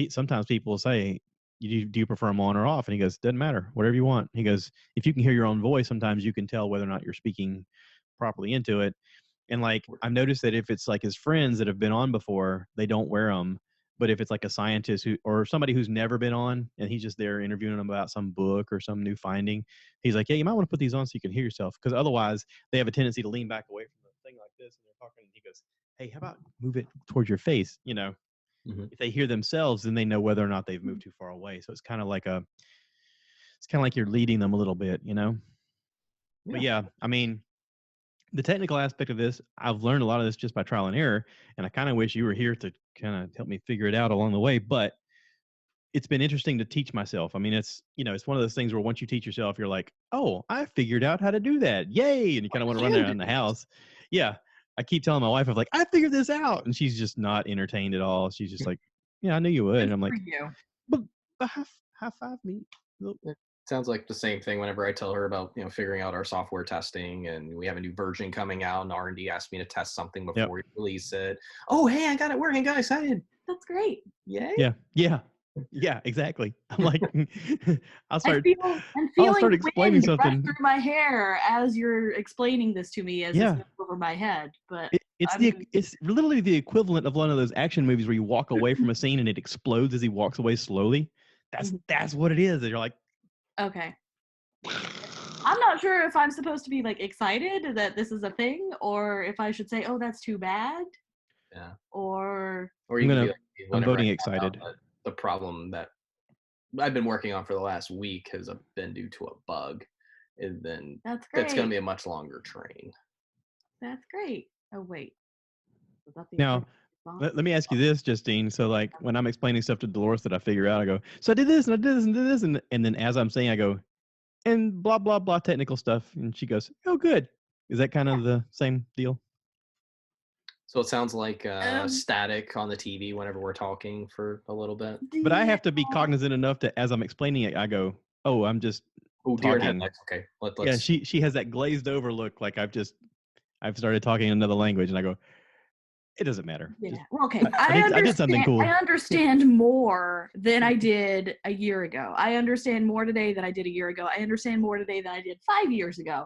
[SPEAKER 1] sometimes people will say, do you prefer them on or off? And he goes, doesn't matter, whatever you want. He goes, if you can hear your own voice, sometimes you can tell whether or not you're speaking properly into it. And like, I've noticed that if it's like his friends that have been on before, they don't wear them. But if it's like a scientist or somebody who's never been on and he's just there interviewing them about some book or some new finding, he's like, yeah, you might want to put these on so you can hear yourself. Because otherwise they have a tendency to lean back away from the thing like this and they're talking. And he goes, hey, how about move it towards your face? If they hear themselves, then they know whether or not they've moved too far away. So it's kind of like you're leading them a little bit, But yeah, I mean, the technical aspect of this, I've learned a lot of this just by trial and error, and I kind of wish you were here to kind of help me figure it out along the way. But it's been interesting to teach myself. I mean, it's one of those things where once you teach yourself, you're like, oh, I figured out how to do that. Yay. And you kind of want to run around the house. Yeah. I keep telling my wife, I'm like, I figured this out. And she's just not entertained at all. She's just like, yeah, I knew you would. And I'm like, but high five me.
[SPEAKER 3] It sounds like the same thing whenever I tell her about, figuring out our software testing, and we have a new version coming out and R&D asked me to test something before we release it. Oh, hey, I got it working, guys. Excited.
[SPEAKER 2] That's great.
[SPEAKER 3] Yay.
[SPEAKER 1] Yeah, exactly. I'm like, I'm start
[SPEAKER 2] explaining
[SPEAKER 1] something
[SPEAKER 2] through my hair as you're explaining this to me as it's over my head. But
[SPEAKER 1] It's literally the equivalent of one of those action movies where you walk away from a scene and it explodes as he walks away slowly. That's what it is. And you're like,
[SPEAKER 2] okay. I'm not sure if I'm supposed to be like excited that this is a thing, or if I should say, "Oh, that's too bad."
[SPEAKER 3] Yeah.
[SPEAKER 2] Or
[SPEAKER 3] you can be like,
[SPEAKER 1] I'm voting excited.
[SPEAKER 3] The problem that I've been working on for the last week has been due to a bug, and then
[SPEAKER 2] that's great.
[SPEAKER 3] That's going to be a much longer train.
[SPEAKER 2] That's great. Oh wait.
[SPEAKER 1] Now, let me ask you this, Justine. So, like, when I'm explaining stuff to Dolores that I figure out, I go, "So I did this and I did this and did this," and then as I'm saying, I go, "And blah blah blah technical stuff," and she goes, "Oh, good." Is that kind of the same deal?
[SPEAKER 3] So it sounds like static on the TV whenever we're talking for a little bit.
[SPEAKER 1] But I have to be cognizant enough to, as I'm explaining it, I go, "Oh, I'm just
[SPEAKER 3] deer
[SPEAKER 1] talking."
[SPEAKER 3] headlights. Okay, let's.
[SPEAKER 1] Yeah, she has that glazed over look, like I've started talking another language, and I go, "It doesn't matter."
[SPEAKER 2] Yeah.
[SPEAKER 1] Just,
[SPEAKER 2] well, okay. I
[SPEAKER 1] did something cool.
[SPEAKER 2] I understand more than I did a year ago. I understand more today than I did a year ago. I understand more today than I did 5 years ago.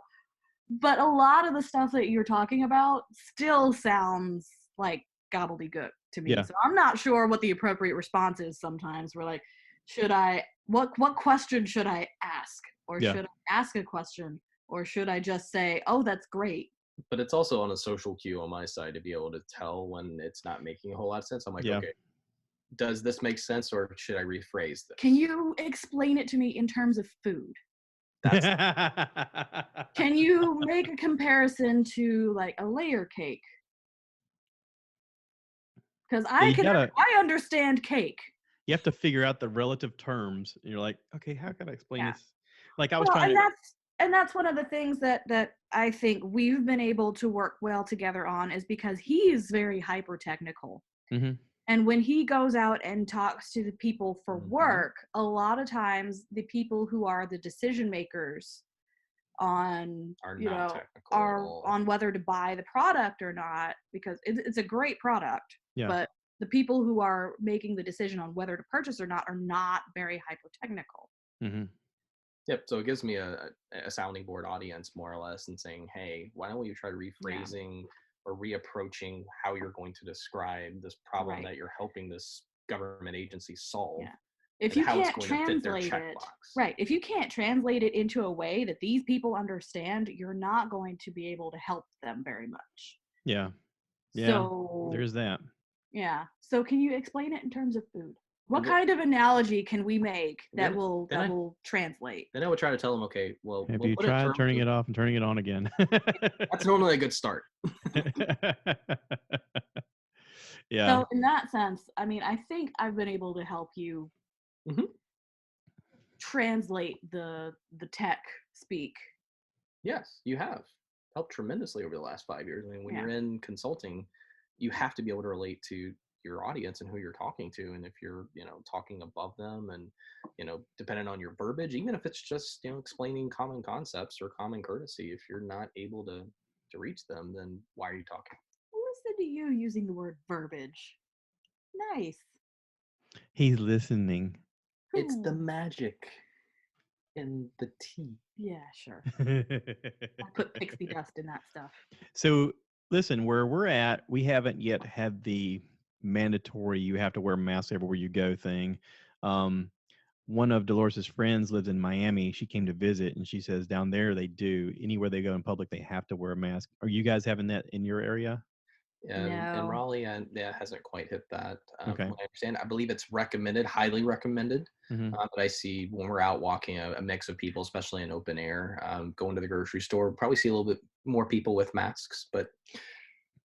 [SPEAKER 2] But a lot of the stuff that you're talking about still sounds like gobbledygook to me.
[SPEAKER 1] Yeah.
[SPEAKER 2] So I'm not sure what the appropriate response is sometimes. We're like, should I, what question should I ask? Or should I ask a question? Or should I just say, oh, that's great?
[SPEAKER 3] But it's also on a social cue on my side to be able to tell when it's not making a whole lot of sense. I'm like, okay, does this make sense, or should I rephrase this?
[SPEAKER 2] Can you explain it to me in terms of food? Can you make a comparison to like a layer cake? Because I understand cake.
[SPEAKER 1] You have to figure out the relative terms. And you're like, okay, how can I explain this? Like I was
[SPEAKER 2] and that's one of the things that I think we've been able to work well together on, is because he is very hyper technical.
[SPEAKER 1] Mm-hmm.
[SPEAKER 2] And when he goes out and talks to the people for work, a lot of times the people who are the decision makers on on whether to buy the product or not, because it's a great product, but the people who are making the decision on whether to purchase or not are not very hyper technical.
[SPEAKER 1] Mm-hmm.
[SPEAKER 3] Yep. So it gives me a sounding board audience, more or less, and saying, hey, why don't you try rephrasing or reapproaching how you're going to describe this problem that you're helping this government agency solve. Yeah.
[SPEAKER 2] If you can't translate it, if you can't translate it into a way that these people understand, you're not going to be able to help them very much.
[SPEAKER 1] Yeah. Yeah. So there's that.
[SPEAKER 2] Yeah. So can you explain it in terms of food? What kind of analogy can we make that will translate?
[SPEAKER 3] Then I would try to tell them, okay, well,
[SPEAKER 1] have you tried turning it off and turning it on again?
[SPEAKER 3] That's normally a good start.
[SPEAKER 1] Yeah.
[SPEAKER 2] So in that sense, I mean, I think I've been able to help you translate the tech speak.
[SPEAKER 3] Yes, you have helped tremendously over the last 5 years. I mean, when you're in consulting, you have to be able to relate to your audience and who you're talking to. And if you're, talking above them and, depending on your verbiage, even if it's just, explaining common concepts or common courtesy, if you're not able to reach them, then why are you talking?
[SPEAKER 2] Listen to you using the word verbiage. Nice.
[SPEAKER 1] He's listening.
[SPEAKER 3] It's the magic in the tea.
[SPEAKER 2] Yeah, sure. I'll put pixie dust in that stuff.
[SPEAKER 1] So listen, where we're at, we haven't yet had the mandatory you have to wear a mask everywhere you go thing. One of Dolores's friends lives in Miami. She came to visit, and she says down there they do. Anywhere they go in public, they have to wear a mask. Are you guys having that in your area?
[SPEAKER 3] Yeah, in Raleigh, hasn't quite hit that. From what I understand, I believe it's recommended, highly recommended. But I see when we're out walking a mix of people, especially in open air, going to the grocery store, probably see a little bit more people with masks. But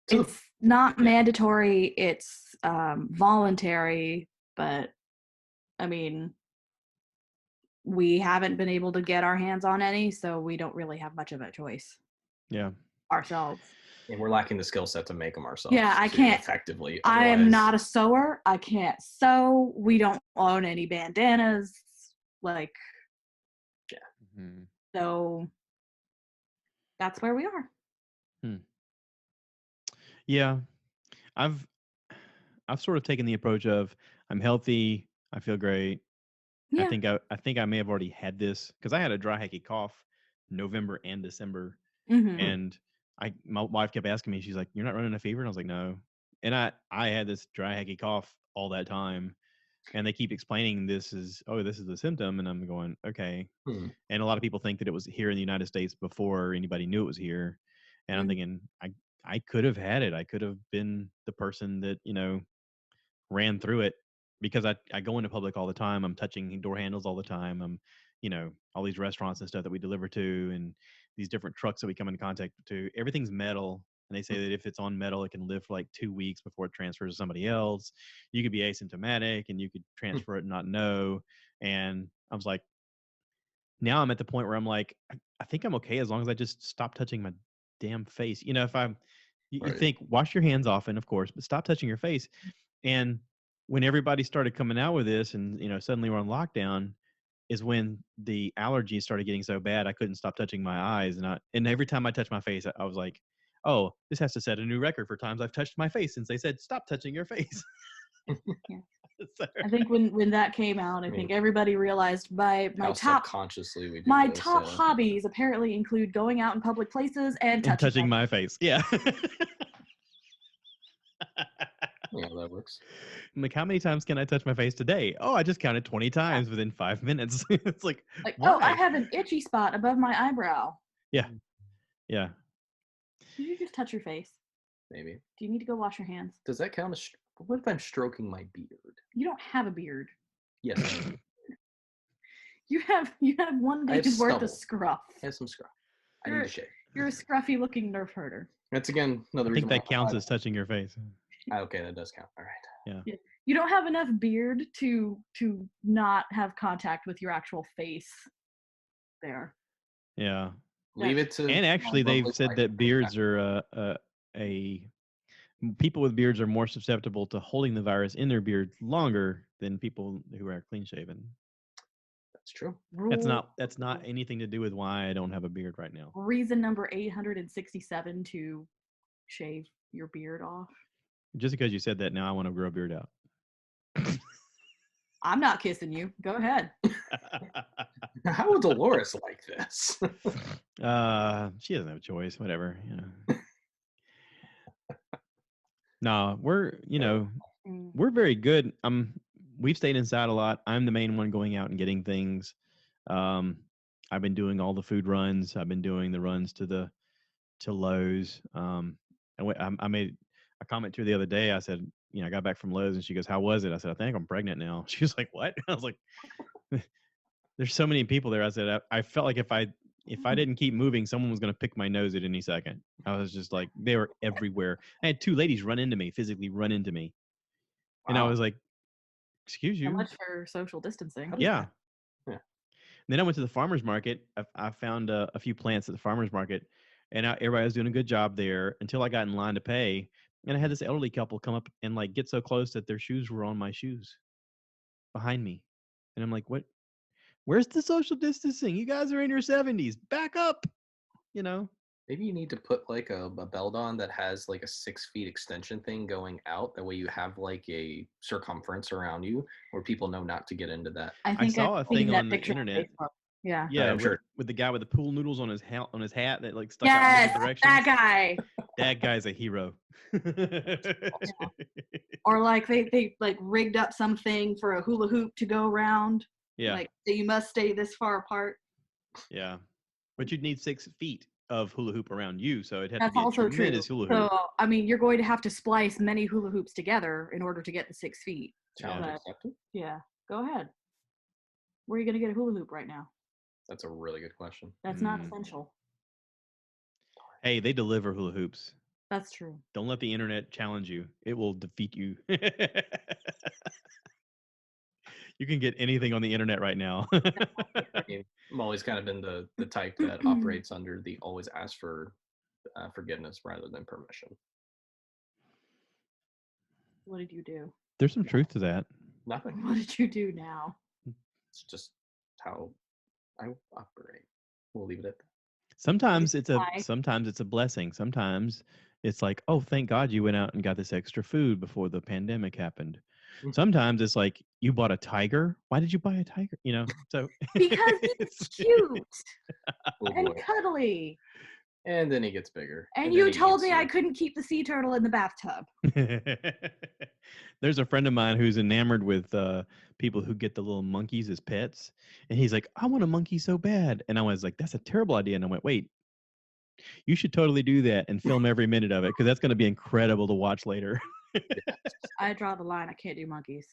[SPEAKER 2] it's not mandatory; it's voluntary. But I mean, we haven't been able to get our hands on any, so we don't really have much of a choice.
[SPEAKER 1] Yeah,
[SPEAKER 2] ourselves.
[SPEAKER 3] And we're lacking the skill set to make them ourselves.
[SPEAKER 2] Yeah, I can't
[SPEAKER 3] effectively.
[SPEAKER 2] I am not a sewer. I can't sew. We don't own any bandanas. Like,
[SPEAKER 3] yeah.
[SPEAKER 2] So that's where we are.
[SPEAKER 1] Yeah, I've sort of taken the approach of I'm healthy. I feel great. Yeah. I think I may have already had this because I had a dry hacky cough November and December, and my wife kept asking me, she's like, "You're not running a fever?" And I was like, "No." And I had this dry, hacky cough all that time. And they keep explaining this is the symptom. And I'm going, okay. And a lot of people think that it was here in the United States before anybody knew it was here. And I'm thinking, I could have had it. I could have been the person that, ran through it, because I go into public all the time. I'm touching door handles all the time. I'm, all these restaurants and stuff that we deliver to, and these different trucks that we come into contact to, everything's metal. And they say that if it's on metal, it can live for like 2 weeks before it transfers to somebody else. You could be asymptomatic and you could transfer it and not know. And I was like, now I'm at the point where I'm like, I think I'm okay as long as I just stop touching my damn face. If you think wash your hands often, of course, but stop touching your face. And when everybody started coming out with this, and suddenly we're on lockdown, is when the allergies started getting so bad I couldn't stop touching my eyes. And every time I touched my face, I was like, oh, this has to set a new record for times I've touched my face since they said stop touching your face.
[SPEAKER 2] Yeah. So. I think when that came out, I think everybody realized my top hobbies apparently include going out in public places and touching
[SPEAKER 1] my face. Yeah.
[SPEAKER 3] Yeah, that works.
[SPEAKER 1] I'm like, how many times can I touch my face today? Oh, I just counted 20 times within 5 minutes. It's like why?
[SPEAKER 2] Oh, I have an itchy spot above my eyebrow.
[SPEAKER 1] Yeah. Yeah.
[SPEAKER 2] Did you just touch your face?
[SPEAKER 3] Maybe.
[SPEAKER 2] Do you need to go wash your hands?
[SPEAKER 3] Does that count as... What if I'm stroking my beard?
[SPEAKER 2] You don't have a beard.
[SPEAKER 3] Yes.
[SPEAKER 2] You have 1 day's worth of scruff.
[SPEAKER 3] I have some scruff. I need to shave.
[SPEAKER 2] You're a scruffy looking nerf herder.
[SPEAKER 3] That's again another reason.
[SPEAKER 1] I think that counts as touching your face.
[SPEAKER 3] Okay, that does count. All right.
[SPEAKER 2] Yeah. You don't have enough beard to not have contact with your actual face there.
[SPEAKER 1] Yeah.
[SPEAKER 3] Leave it to...
[SPEAKER 1] And actually, they've said that beards are people with beards are more susceptible to holding the virus in their beard longer than people who are clean shaven.
[SPEAKER 3] That's true.
[SPEAKER 1] That's not anything to do with why I don't have a beard right now.
[SPEAKER 2] Reason number 867 to shave your beard off.
[SPEAKER 1] Just because you said that, now I want to grow a beard out.
[SPEAKER 2] I'm not kissing you. Go ahead.
[SPEAKER 3] How would Dolores like this?
[SPEAKER 1] She doesn't have a choice. Whatever. No, we're very good. We've stayed inside a lot. I'm the main one going out and getting things. I've been doing all the food runs. I've been doing the runs to Lowe's. I made a comment to her the other day. I said, I got back from Lowe's, and she goes, "How was it?" I said, "I think I'm pregnant now." She was like, "What?" I was like, "There's so many people there." I said, I felt like if I didn't keep moving, someone was going to pick my nose at any second. I was just like, they were everywhere. I had 2 ladies physically run into me. Wow. And I was like, excuse you.
[SPEAKER 2] How much for social distancing?
[SPEAKER 1] Yeah. And then I went to the farmer's market. I found a few plants at the farmer's market, and everybody was doing a good job there until I got in line to pay. And I had this elderly couple come up and like get so close that their shoes were on my shoes behind me. And I'm like, what? Where's the social distancing? You guys are in your 70s. Back up,
[SPEAKER 3] Maybe you need to put like a belt on that has like a 6 feet extension thing going out. That way you have like a circumference around you where people know not to get into that.
[SPEAKER 1] I saw a thing on the internet.
[SPEAKER 2] Yeah.
[SPEAKER 1] Yeah, with the guy with the pool noodles on his hat that like stuck out in different directions.
[SPEAKER 2] That guy.
[SPEAKER 1] That guy's a hero.
[SPEAKER 2] Or like they like rigged up something for a hula hoop to go around.
[SPEAKER 1] Yeah.
[SPEAKER 2] Like, so you must stay this far apart.
[SPEAKER 1] Yeah. But you'd need 6 feet of hula hoop around you, so it'd have to be a tremendous hula hoop.
[SPEAKER 2] So, I mean, you're going to have to splice many hula hoops together in order to get the 6 feet. Yeah. Go ahead. Where are you going to get a hula hoop right now?
[SPEAKER 3] That's a really good question.
[SPEAKER 2] That's not essential.
[SPEAKER 1] Hey, they deliver hula hoops.
[SPEAKER 2] That's true.
[SPEAKER 1] Don't let the internet challenge you. It will defeat you. You can get anything on the internet right now.
[SPEAKER 3] I'm always kind of been the type that operates under the always ask for forgiveness rather than permission.
[SPEAKER 2] What did you do?
[SPEAKER 1] There's some truth to that.
[SPEAKER 3] Nothing.
[SPEAKER 2] What did you do now?
[SPEAKER 3] It's just how I operate. We'll leave it at that.
[SPEAKER 1] Sometimes it's a blessing. Sometimes it's like, oh, thank God you went out and got this extra food before the pandemic happened. Sometimes it's like, you bought a tiger. Why did you buy a tiger? So
[SPEAKER 2] because he's cute and cuddly.
[SPEAKER 3] And then he gets bigger.
[SPEAKER 2] And you told me I couldn't keep the sea turtle in the bathtub.
[SPEAKER 1] There's a friend of mine who's enamored with people who get the little monkeys as pets. And he's like, I want a monkey so bad. And I was like, that's a terrible idea. And I went, wait, you should totally do that and film every minute of it because that's going to be incredible to watch later.
[SPEAKER 2] I draw the line. I can't do monkeys.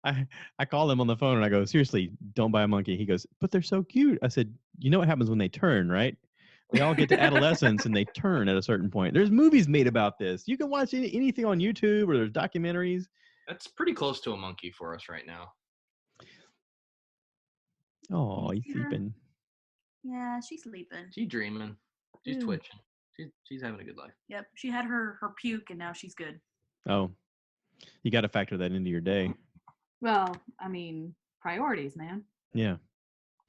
[SPEAKER 1] I call him on the phone and I go, seriously, don't buy a monkey. He goes, but they're so cute. I said, you know what happens when they turn, right? They all get to adolescence and they turn at a certain point. There's movies made about this. You can watch anything on YouTube or there's documentaries.
[SPEAKER 3] That's pretty close to a monkey for us right now.
[SPEAKER 1] Oh, he's sleeping.
[SPEAKER 4] Yeah, she's sleeping.
[SPEAKER 3] She's dreaming. She's twitching. She's having a good life.
[SPEAKER 4] Yep, she had her puke and now she's good.
[SPEAKER 1] Oh, you got to factor that into your day.
[SPEAKER 2] Well, I mean, priorities, man.
[SPEAKER 1] Yeah.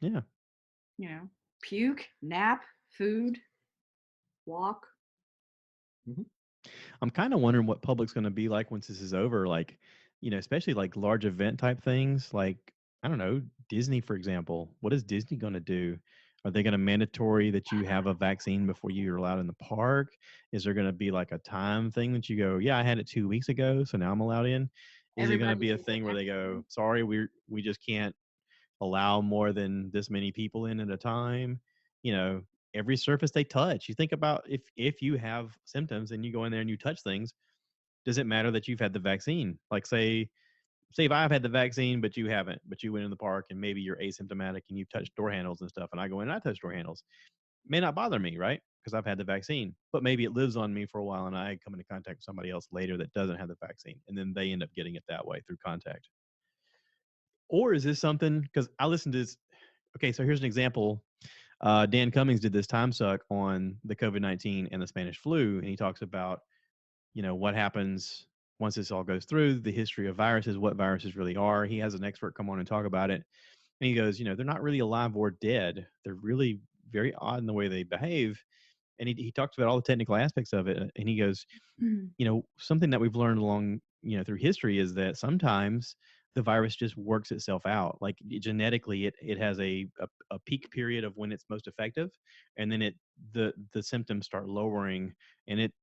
[SPEAKER 1] Yeah.
[SPEAKER 2] You know, puke, nap, food, walk.
[SPEAKER 1] Mm-hmm. I'm kind of wondering what public's going to be like once this is over. Like, you know, especially like large event type things. Like, I don't know, Disney, for example. What is Disney going to do? Are they going to mandatory that you have a vaccine before you're allowed in the park? Is there going to be like a time thing that you go, yeah, I had it 2 weeks ago, so now I'm allowed in? Is it going to be a thing where they go, sorry, we just can't allow more than this many people in at a time? You know, every surface they touch. You think about if you have symptoms and you go in there and you touch things, does it matter that you've had the vaccine? Like say if I've had the vaccine but you haven't, but you went in the park and maybe you're asymptomatic and you've touched door handles and stuff, and I go in and I touch door handles, may not bother me, right? Because I've had the vaccine, but maybe it lives on me for a while and I come into contact with somebody else later that doesn't have the vaccine, and then they end up getting it that way through contact. Or is this something, because I listened to this, okay, so here's an example. Dan Cummings did this time suck on the COVID-19 and the Spanish flu, and he talks about, you know, what happens once this all goes through, the history of viruses, what viruses really are. He has an expert come on and talk about it. And he goes, you know, they're not really alive or dead. They're really very odd in the way they behave. And he talks about all the technical aspects of it. And he goes, you know, something that we've learned along, you know, through history is that sometimes the virus just works itself out. Like genetically, it has a peak period of when it's most effective. And then the symptoms start lowering, and it,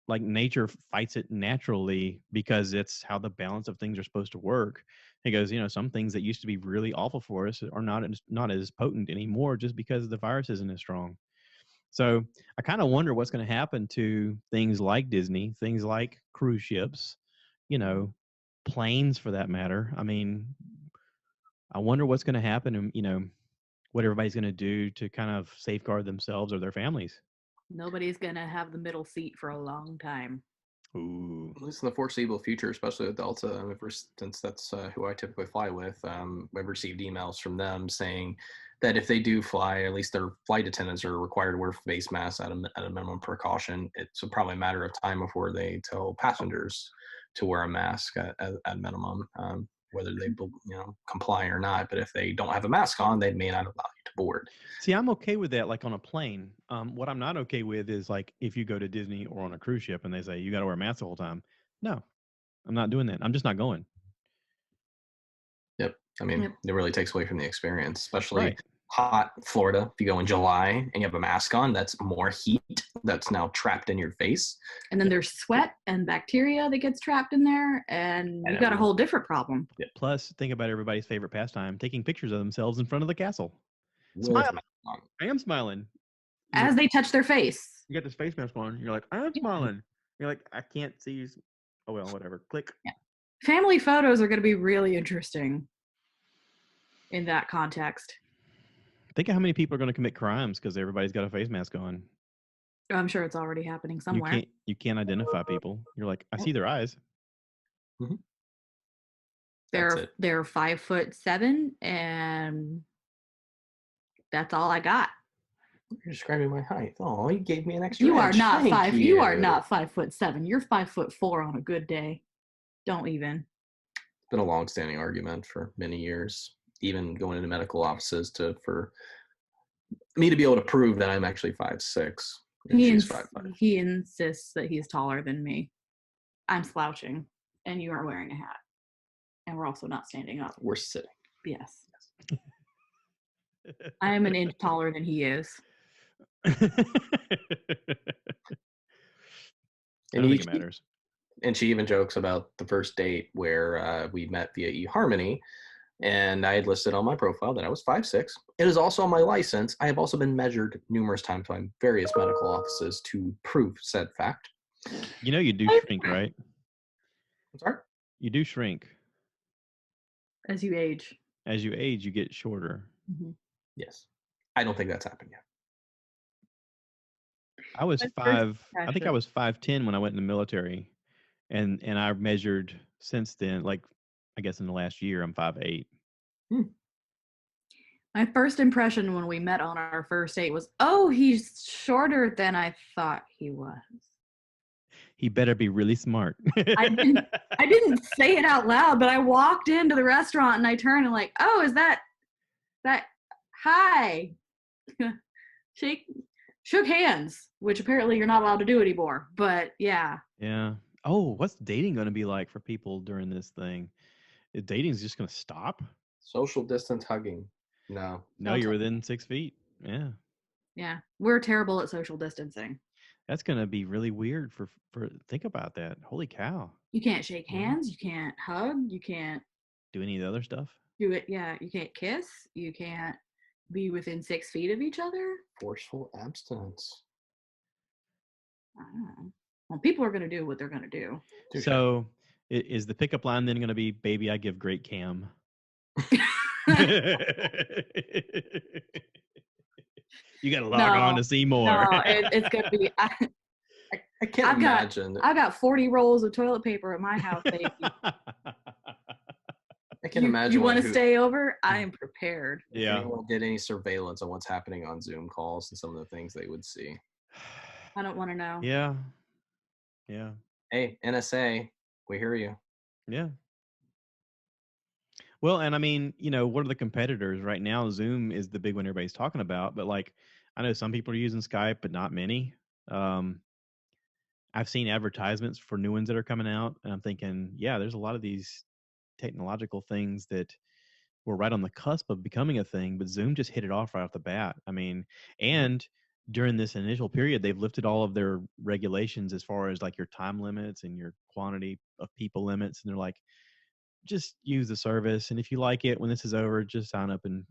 [SPEAKER 1] like nature fights it naturally because it's how the balance of things are supposed to work. He goes, you know, some things that used to be really awful for us are not as potent anymore just because the virus isn't as strong. So I kind of wonder what's going to happen to things like Disney, things like cruise ships, you know, planes for that matter. I mean, I wonder what's going to happen and, you know, what everybody's going to do to kind of safeguard themselves or their families.
[SPEAKER 2] Nobody's going to have the middle seat for a long time.
[SPEAKER 1] Ooh.
[SPEAKER 3] At least in the foreseeable future, especially with Delta, since that's who I typically fly with, I've received emails from them saying that if they do fly, at least their flight attendants are required to wear face masks at a minimum precaution. It's probably a matter of time before they tell passengers to wear a mask at minimum, whether they comply or not. But if they don't have a mask on, they may not allow you to board.
[SPEAKER 1] See, I'm okay with that, like on a plane. What I'm not okay with is like if you go to Disney or on a cruise ship and they say you got to wear a mask the whole time. No, I'm not doing that. I'm just not going.
[SPEAKER 3] Yep. I mean, it really takes away from the experience, especially hot Florida. If you go in July and you have a mask on, that's more heat that's now trapped in your face.
[SPEAKER 2] And then there's sweat and bacteria that gets trapped in there, and you got a whole different problem.
[SPEAKER 1] Yeah. Plus, think about everybody's favorite pastime, taking pictures of themselves in front of the castle. Smile. I am smiling.
[SPEAKER 2] As they touch their face.
[SPEAKER 1] You got this face mask on. You're like, I am smiling. You're like, I can't see you. Oh, well, whatever. Click.
[SPEAKER 2] Yeah. Family photos are going to be really interesting in that context.
[SPEAKER 1] Think of how many people are going to commit crimes because everybody's got a face mask on.
[SPEAKER 2] I'm sure it's already happening somewhere.
[SPEAKER 1] You can't identify people. You're like, I see their eyes.
[SPEAKER 3] Mm-hmm.
[SPEAKER 2] They're 5'7", and that's all I got.
[SPEAKER 3] You're describing my height. Oh, you gave me an extra.
[SPEAKER 2] You are not 5. You are not 5'7". You're 5'4" on a good day. Don't even.
[SPEAKER 3] It's been a long-standing argument for many years, even going into medical offices for me to be able to prove that I'm actually 5'6". She's 5'5".
[SPEAKER 2] He insists that he's taller than me. I'm slouching, and you are wearing a hat, and we're also not standing up.
[SPEAKER 3] We're sitting.
[SPEAKER 2] Yes. I am an inch taller than he is.
[SPEAKER 1] I
[SPEAKER 3] And
[SPEAKER 1] don't think it matters.
[SPEAKER 3] And she even jokes about the first date where we met via eHarmony, and I had listed on my profile that I was 5'6". It is also on my license. I have also been measured numerous times by various medical offices to prove said fact.
[SPEAKER 1] You know you do shrink, right?
[SPEAKER 3] I'm sorry?
[SPEAKER 1] You do shrink.
[SPEAKER 2] As you age.
[SPEAKER 1] As you age, you get shorter.
[SPEAKER 2] Mm-hmm.
[SPEAKER 3] Yes. I don't think that's happened yet.
[SPEAKER 1] I was I think I was 5'10" when I went in the military. And I measured since then, like I guess in the last year, I'm 5'8".
[SPEAKER 2] My first impression when we met on our first date was, oh, he's shorter than I thought he was.
[SPEAKER 1] He better be really smart.
[SPEAKER 2] I didn't say it out loud, but I walked into the restaurant and I turned and like, oh, is that hi. Shook hands, which apparently you're not allowed to do anymore. But yeah.
[SPEAKER 1] Yeah. Oh, what's dating going to be like for people during this thing? Is dating's just going to stop?
[SPEAKER 3] Social distance hugging. No.
[SPEAKER 1] No, you're within 6 feet. Yeah.
[SPEAKER 2] Yeah. We're terrible at social distancing.
[SPEAKER 1] That's going to be really weird for think about that. Holy cow.
[SPEAKER 2] You can't shake hands. You can't hug. You can't
[SPEAKER 1] do any of the other stuff.
[SPEAKER 2] Do it. Yeah. You can't kiss. You can't be within 6 feet of each other.
[SPEAKER 3] Forceful abstinence.
[SPEAKER 2] I don't know. Well, people are going to do what they're going to do.
[SPEAKER 1] So is the pickup line then going to be, baby, I give great cam? You got to log on to see more.
[SPEAKER 2] No, it's going to be...
[SPEAKER 3] I can't imagine.
[SPEAKER 2] I've got 40 rolls of toilet paper at my house, baby.
[SPEAKER 3] I can imagine.
[SPEAKER 2] You want to stay over? I am prepared.
[SPEAKER 1] Yeah.
[SPEAKER 3] If anyone did any surveillance on what's happening on Zoom calls and some of the things they would see.
[SPEAKER 2] I don't want to know.
[SPEAKER 1] Yeah. Yeah.
[SPEAKER 3] Hey, NSA, we hear you.
[SPEAKER 1] Yeah. Well, and I mean, what are the competitors right now? Zoom is the big one everybody's talking about, but like, I know some people are using Skype, but not many. I've seen advertisements for new ones that are coming out, and I'm thinking, yeah, there's a lot of these technological things that were right on the cusp of becoming a thing, but Zoom just hit it off right off the bat. I mean, and during this initial period, they've lifted all of their regulations as far as like your time limits and your quantity of people limits, and they're like, just use the service, and if you like it, when this is over, just sign up and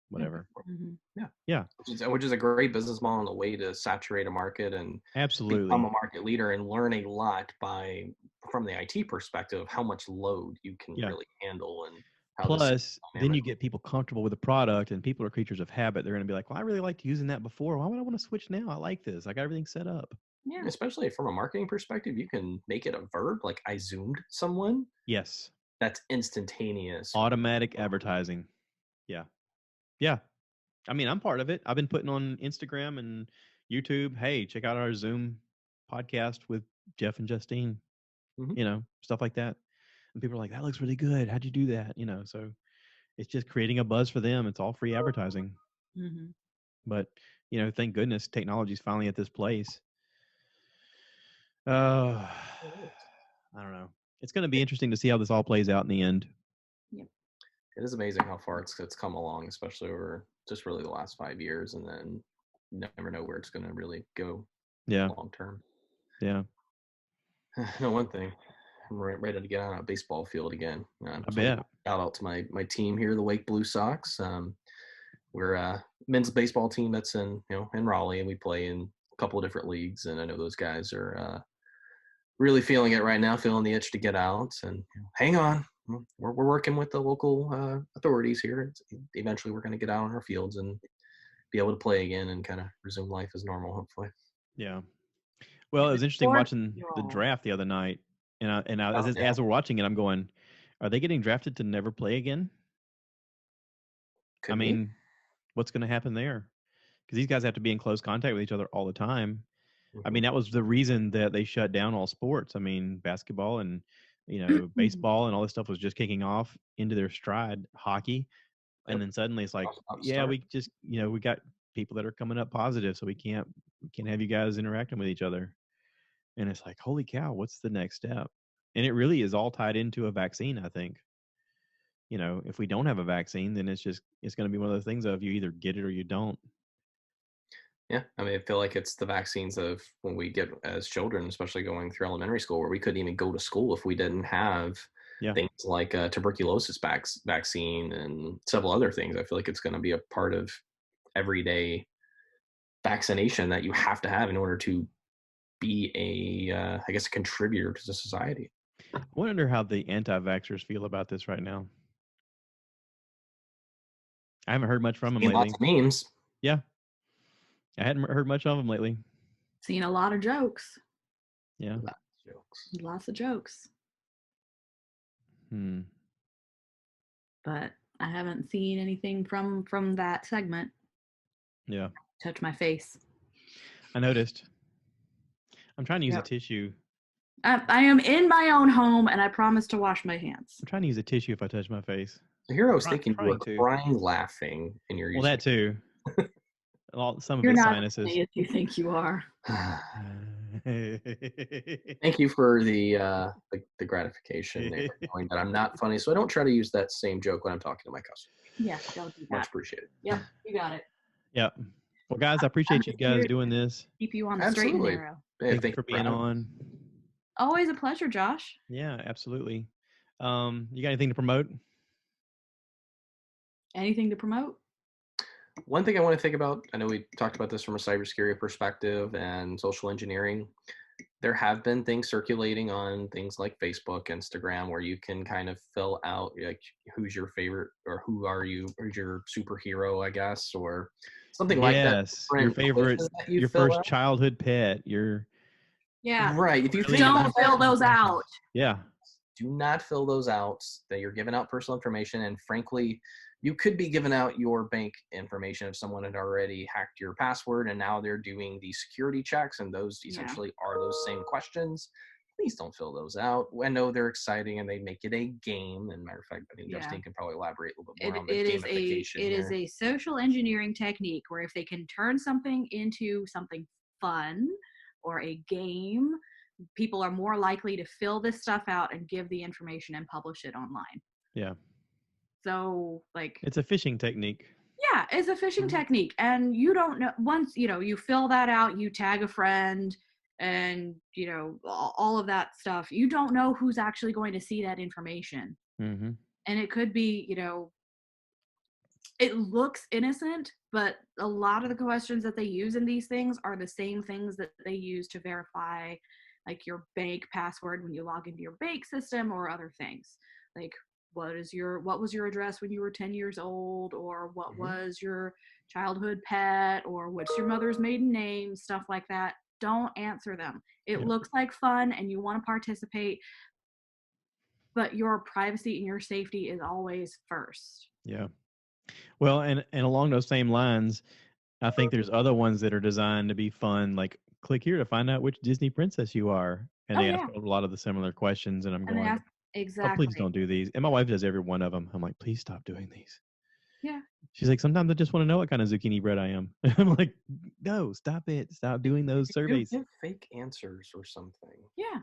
[SPEAKER 1] whatever.
[SPEAKER 2] Mm-hmm.
[SPEAKER 3] Yeah. Which is a great business model and a way to saturate a market and
[SPEAKER 1] absolutely
[SPEAKER 3] become a market leader and learn a lot from the IT perspective of how much load you can really handle. And how
[SPEAKER 1] plus then you get people comfortable with the product, and people are creatures of habit. They're going to be like, well, I really liked using that before. Why would I want to switch now? I like this. I got everything set up.
[SPEAKER 2] Yeah.
[SPEAKER 3] Especially from a marketing perspective, you can make it a verb, like I Zoomed someone.
[SPEAKER 1] Yes.
[SPEAKER 3] That's instantaneous.
[SPEAKER 1] Automatic advertising. Yeah. Yeah. I mean, I'm part of it. I've been putting on Instagram and YouTube, hey, check out our Zoom podcast with Jeff and Justine, stuff like that. And people are like, that looks really good. How'd you do that? So it's just creating a buzz for them. It's all free advertising.
[SPEAKER 2] Mm-hmm.
[SPEAKER 1] But, thank goodness technology's finally at this place. I don't know. It's going to be interesting to see how this all plays out in the end.
[SPEAKER 2] Yep.
[SPEAKER 3] It is amazing how far it's come along, especially over just really the last 5 years, and then you never know where it's going to really go.
[SPEAKER 1] Yeah.
[SPEAKER 3] Long term.
[SPEAKER 1] Yeah.
[SPEAKER 3] No, one thing, I'm ready to get on a baseball field again.
[SPEAKER 1] I bet.
[SPEAKER 3] Shout out to my team here, the Wake Blue Sox. We're a men's baseball team that's in Raleigh, and we play in a couple of different leagues. And I know those guys are really feeling it right now, feeling the itch to get out. And hang on, we're working with the local authorities here. Eventually, we're going to get out on our fields and be able to play again and kind of resume life as normal, hopefully.
[SPEAKER 1] Yeah. Well, it was interesting watching the draft the other night, and as we're watching it, I'm going, are they getting drafted to never play again?
[SPEAKER 3] Could be.
[SPEAKER 1] What's going to happen there? Because these guys have to be in close contact with each other all the time. Mm-hmm. I mean, that was the reason that they shut down all sports. I mean, basketball and baseball and all this stuff was just kicking off into their stride. Hockey, and then suddenly it's like, yeah, we just we got people that are coming up positive, so we can't have you guys interacting with each other. And it's like, holy cow, what's the next step? And it really is all tied into a vaccine, I think. If we don't have a vaccine, then it's going to be one of those things of you either get it or you don't.
[SPEAKER 3] Yeah, I mean, I feel like it's the vaccines of when we get as children, especially going through elementary school, where we couldn't even go to school if we didn't have things like a tuberculosis vaccine and several other things. I feel like it's going to be a part of everyday vaccination that you have to have in order to be I guess, a contributor to the society.
[SPEAKER 1] I wonder how the anti-vaxxers feel about this right now. I haven't heard much from them lately.
[SPEAKER 3] Lots of memes.
[SPEAKER 1] Yeah. I hadn't heard much of them lately.
[SPEAKER 2] Seen a lot of jokes.
[SPEAKER 1] Yeah.
[SPEAKER 2] Lots of jokes. But I haven't seen anything from that segment.
[SPEAKER 1] Yeah.
[SPEAKER 2] Touch my face.
[SPEAKER 1] I noticed. I'm trying to use a tissue.
[SPEAKER 2] I am in my own home, and I promise to wash my hands.
[SPEAKER 1] I'm trying to use a tissue if I touch my face.
[SPEAKER 3] So here I was thinking you were crying, laughing, and you're
[SPEAKER 1] using that too. Some of
[SPEAKER 2] you're
[SPEAKER 1] it's
[SPEAKER 2] not
[SPEAKER 1] sinuses.
[SPEAKER 2] Funny as you think you are.
[SPEAKER 3] Thank you for the gratification there, knowing that I'm not funny, so I don't try to use that same joke when I'm talking to my customer.
[SPEAKER 2] Yeah, don't do that.
[SPEAKER 3] Much appreciated.
[SPEAKER 2] Yep, you got it.
[SPEAKER 1] Yeah. Well, guys, I appreciate you guys doing this.
[SPEAKER 2] Keep you on the straight and narrow.
[SPEAKER 1] Thank you for being on.
[SPEAKER 2] Always a pleasure, Josh.
[SPEAKER 1] Yeah, absolutely. You got anything to promote?
[SPEAKER 2] Anything to promote?
[SPEAKER 3] One thing I want to think about, I know we talked about this from a cybersecurity perspective and social engineering. There have been things circulating on things like Facebook, Instagram, where you can kind of fill out like who's your favorite or who's your superhero, I guess, or something like that.
[SPEAKER 1] Yes, your favorite, your first childhood pet,
[SPEAKER 3] right. If you
[SPEAKER 2] don't fill those out.
[SPEAKER 1] Yeah.
[SPEAKER 3] Do not fill those out. That you're giving out personal information, and frankly, you could be giving out your bank information if someone had already hacked your password and now they're doing the security checks, and those essentially are those same questions. Please don't fill those out. I know they're exciting and they make it a game. And matter of fact, I think Justine can probably elaborate a little bit more on the gamification.
[SPEAKER 2] It is a social engineering technique where if they can turn something into something fun or a game, people are more likely to fill this stuff out and give the information and publish it online.
[SPEAKER 1] Yeah.
[SPEAKER 2] So, like,
[SPEAKER 1] it's a phishing technique.
[SPEAKER 2] Yeah, it's a phishing technique. And you don't know, once, you fill that out, you tag a friend and, all of that stuff. You don't know who's actually going to see that information.
[SPEAKER 1] Mm-hmm.
[SPEAKER 2] And it could be, it looks innocent, but a lot of the questions that they use in these things are the same things that they use to verify, like, your bank password when you log into your bank system or other things. Like, what was your address when you were 10 years old, or what was your childhood pet, or what's your mother's maiden name, stuff like that. Don't answer them. It looks like fun and you want to participate, but your privacy and your safety is always first.
[SPEAKER 1] Yeah. Well, and along those same lines, I think there's other ones that are designed to be fun, like click here to find out which Disney princess you are. And they ask a lot of the similar questions, and I'm going,
[SPEAKER 2] exactly.
[SPEAKER 1] Oh, please don't do these. And my wife does every one of them. I'm like, please stop doing these.
[SPEAKER 2] Yeah.
[SPEAKER 1] She's like, sometimes I just want to know what kind of zucchini bread I am. I'm like, no, stop it. Stop doing those surveys.
[SPEAKER 3] Give fake answers or something.
[SPEAKER 2] Yeah.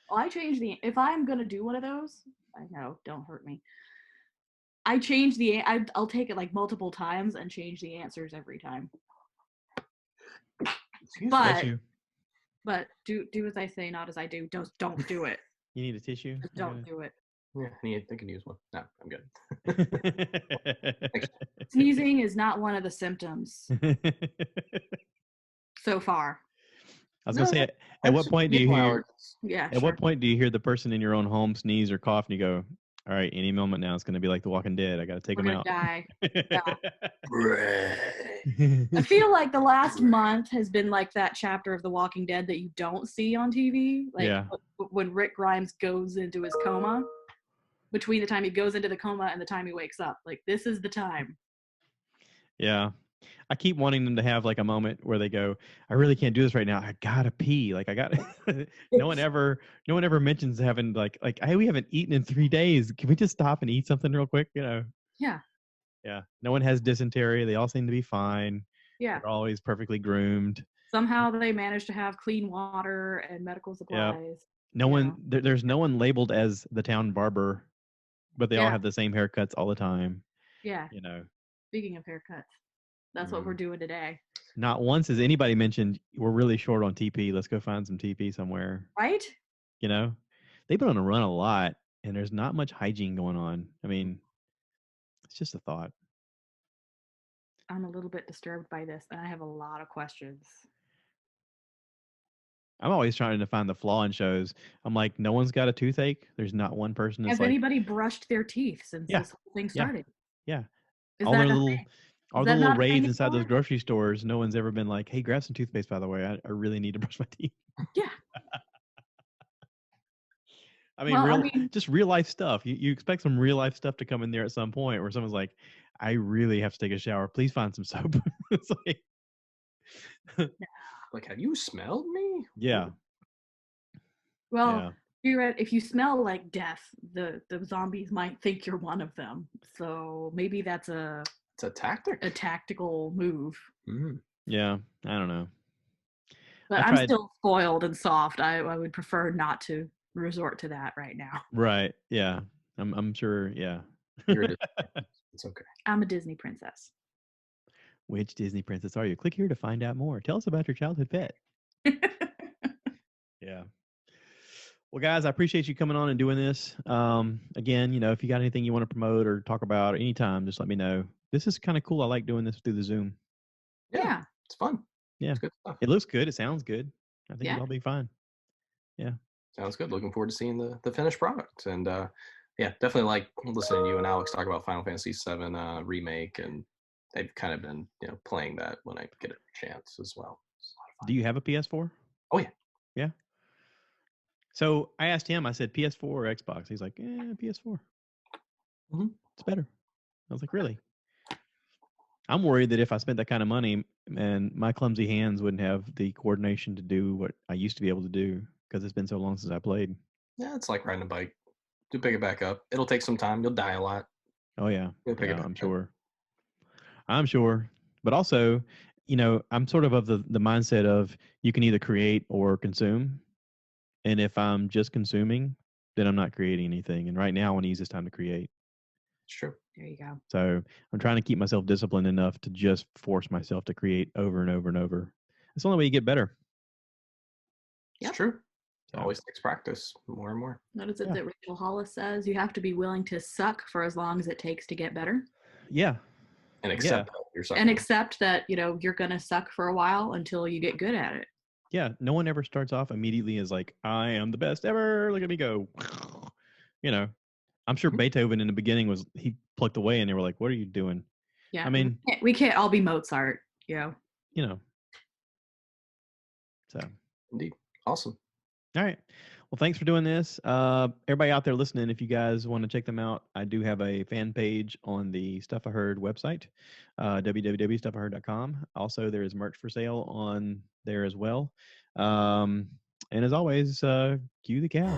[SPEAKER 2] Well, I change if I'm going to do one of those, I know, don't hurt me. I change I'll take it like multiple times and change the answers every time. But do as I say, not as I do. Don't do it.
[SPEAKER 1] You need a tissue?
[SPEAKER 2] Just don't do it.
[SPEAKER 3] Yeah, I can use one. No, I'm good.
[SPEAKER 2] Sneezing is not one of the symptoms so far.
[SPEAKER 1] I was gonna say, at what point do you hear?
[SPEAKER 2] Yeah.
[SPEAKER 1] At what point do you hear the person in your own home sneeze or cough, and you go, "All right, any moment now, it's gonna be like The Walking Dead. I got to take them out."
[SPEAKER 2] Die. I feel like the last month has been like that chapter of The Walking Dead that you don't see on TV. Like when Rick Grimes goes into his coma. Between the time he goes into the coma and the time he wakes up, like, this is the time.
[SPEAKER 1] Yeah. I keep wanting them to have like a moment where they go, I really can't do this right now. I gotta pee. Like, I got no one ever mentions having like, hey, we haven't eaten in 3 days. Can we just stop and eat something real quick?
[SPEAKER 2] Yeah.
[SPEAKER 1] Yeah. No one has dysentery. They all seem to be fine.
[SPEAKER 2] Yeah.
[SPEAKER 1] They're always perfectly groomed.
[SPEAKER 2] Somehow they manage to have clean water and medical supplies.
[SPEAKER 1] Yep. There's no one labeled as the town barber, but they all have the same haircuts all the time.
[SPEAKER 2] Yeah.
[SPEAKER 1] You know.
[SPEAKER 2] Speaking of haircuts, that's what we're doing today.
[SPEAKER 1] Not once has anybody mentioned we're really short on TP. Let's go find some TP somewhere.
[SPEAKER 2] Right?
[SPEAKER 1] You know, they've been on a run a lot, and there's not much hygiene going on. I mean, it's just a thought.
[SPEAKER 2] I'm a little bit disturbed by this, and I have a lot of questions.
[SPEAKER 1] I'm always trying to find the flaw in shows. I'm like, no one's got a toothache. There's not one person that's
[SPEAKER 2] Has anybody brushed their teeth since
[SPEAKER 1] Yeah.
[SPEAKER 2] this whole thing
[SPEAKER 1] Yeah.
[SPEAKER 2] started?
[SPEAKER 1] Yeah.
[SPEAKER 2] Is
[SPEAKER 1] all
[SPEAKER 2] that
[SPEAKER 1] their
[SPEAKER 2] a
[SPEAKER 1] little
[SPEAKER 2] thing?
[SPEAKER 1] all
[SPEAKER 2] Is
[SPEAKER 1] the
[SPEAKER 2] that
[SPEAKER 1] little
[SPEAKER 2] not a thing
[SPEAKER 1] raids inside those
[SPEAKER 2] anymore?
[SPEAKER 1] grocery stores. No one's ever been like, hey, grab some toothpaste, by the way. I really need to brush my teeth.
[SPEAKER 2] Yeah.
[SPEAKER 1] I mean, just real life stuff. You expect some real life stuff to come in there at some point where someone's like, I really have to take a shower. Please find some soap. It's like,
[SPEAKER 3] Like, have you smelled me?
[SPEAKER 1] yeah.
[SPEAKER 2] Well, if you smell like death, the zombies might think you're one of them. So maybe that's
[SPEAKER 3] it's a tactic.
[SPEAKER 2] A tactical move.
[SPEAKER 3] Mm-hmm.
[SPEAKER 1] Yeah, I don't know.
[SPEAKER 2] But I'm still spoiled and soft. I would prefer not to resort to that right now.
[SPEAKER 1] Right. Yeah. I'm sure. Yeah.
[SPEAKER 3] It's okay.
[SPEAKER 2] I'm a Disney princess.
[SPEAKER 1] Which Disney princess are you? Click here to find out more. Tell us about your childhood pet. Yeah. Well, guys, I appreciate you coming on and doing this. Again, if you got anything you want to promote or talk about anytime, just let me know. This is kind of cool. I like doing this through the Zoom.
[SPEAKER 2] Yeah.
[SPEAKER 3] It's fun.
[SPEAKER 1] Yeah.
[SPEAKER 3] It's good stuff.
[SPEAKER 1] It looks good. It sounds good. I think it'll all be fine. Yeah.
[SPEAKER 3] Sounds good. Looking forward to seeing the finished product. And yeah, definitely like listening to you and Alex talk about Final Fantasy VII Remake, and they've kind of been playing that when I get a chance as well.
[SPEAKER 1] Do you have a PS4?
[SPEAKER 3] Oh yeah.
[SPEAKER 1] Yeah. So I asked him, I said PS4 or Xbox? He's like, PS4.
[SPEAKER 3] Mm-hmm.
[SPEAKER 1] It's better. I was like, really? I'm worried that if I spent that kind of money and my clumsy hands wouldn't have the coordination to do what I used to be able to do because it's been so long since I played.
[SPEAKER 3] Yeah, it's like riding a bike. Do pick it back up. It'll take some time. You'll die a lot.
[SPEAKER 1] Oh yeah.
[SPEAKER 3] Yeah,
[SPEAKER 1] I'm sure. I'm sure. But also, I'm sort of the mindset of you can either create or consume. And if I'm just consuming, then I'm not creating anything. And right now I want to use this time to create.
[SPEAKER 3] It's true.
[SPEAKER 2] There you go.
[SPEAKER 1] So I'm trying to keep myself disciplined enough to just force myself to create over and over and over. It's the only way you get better.
[SPEAKER 3] It's true. It always takes practice more and more.
[SPEAKER 2] What is it that Rachel Hollis says? You have to be willing to suck for as long as it takes to get better.
[SPEAKER 1] Yeah.
[SPEAKER 3] And accept that you're sucking.
[SPEAKER 2] And accept that, you're going to suck for a while until you get good at it.
[SPEAKER 1] Yeah. No one ever starts off immediately as like, I am the best ever. Look at me go. I'm sure Beethoven in the beginning he plucked away and they were like, what are you doing?
[SPEAKER 2] Yeah.
[SPEAKER 1] I mean,
[SPEAKER 2] we can't all be Mozart,
[SPEAKER 1] So.
[SPEAKER 3] Indeed. Awesome.
[SPEAKER 1] All right. Well, thanks for doing this. Everybody out there listening, if you guys want to check them out, I do have a fan page on the Stuff I Heard website, www.stuffiheard.com. Also, there is merch for sale on there as well. And as always, cue the cow.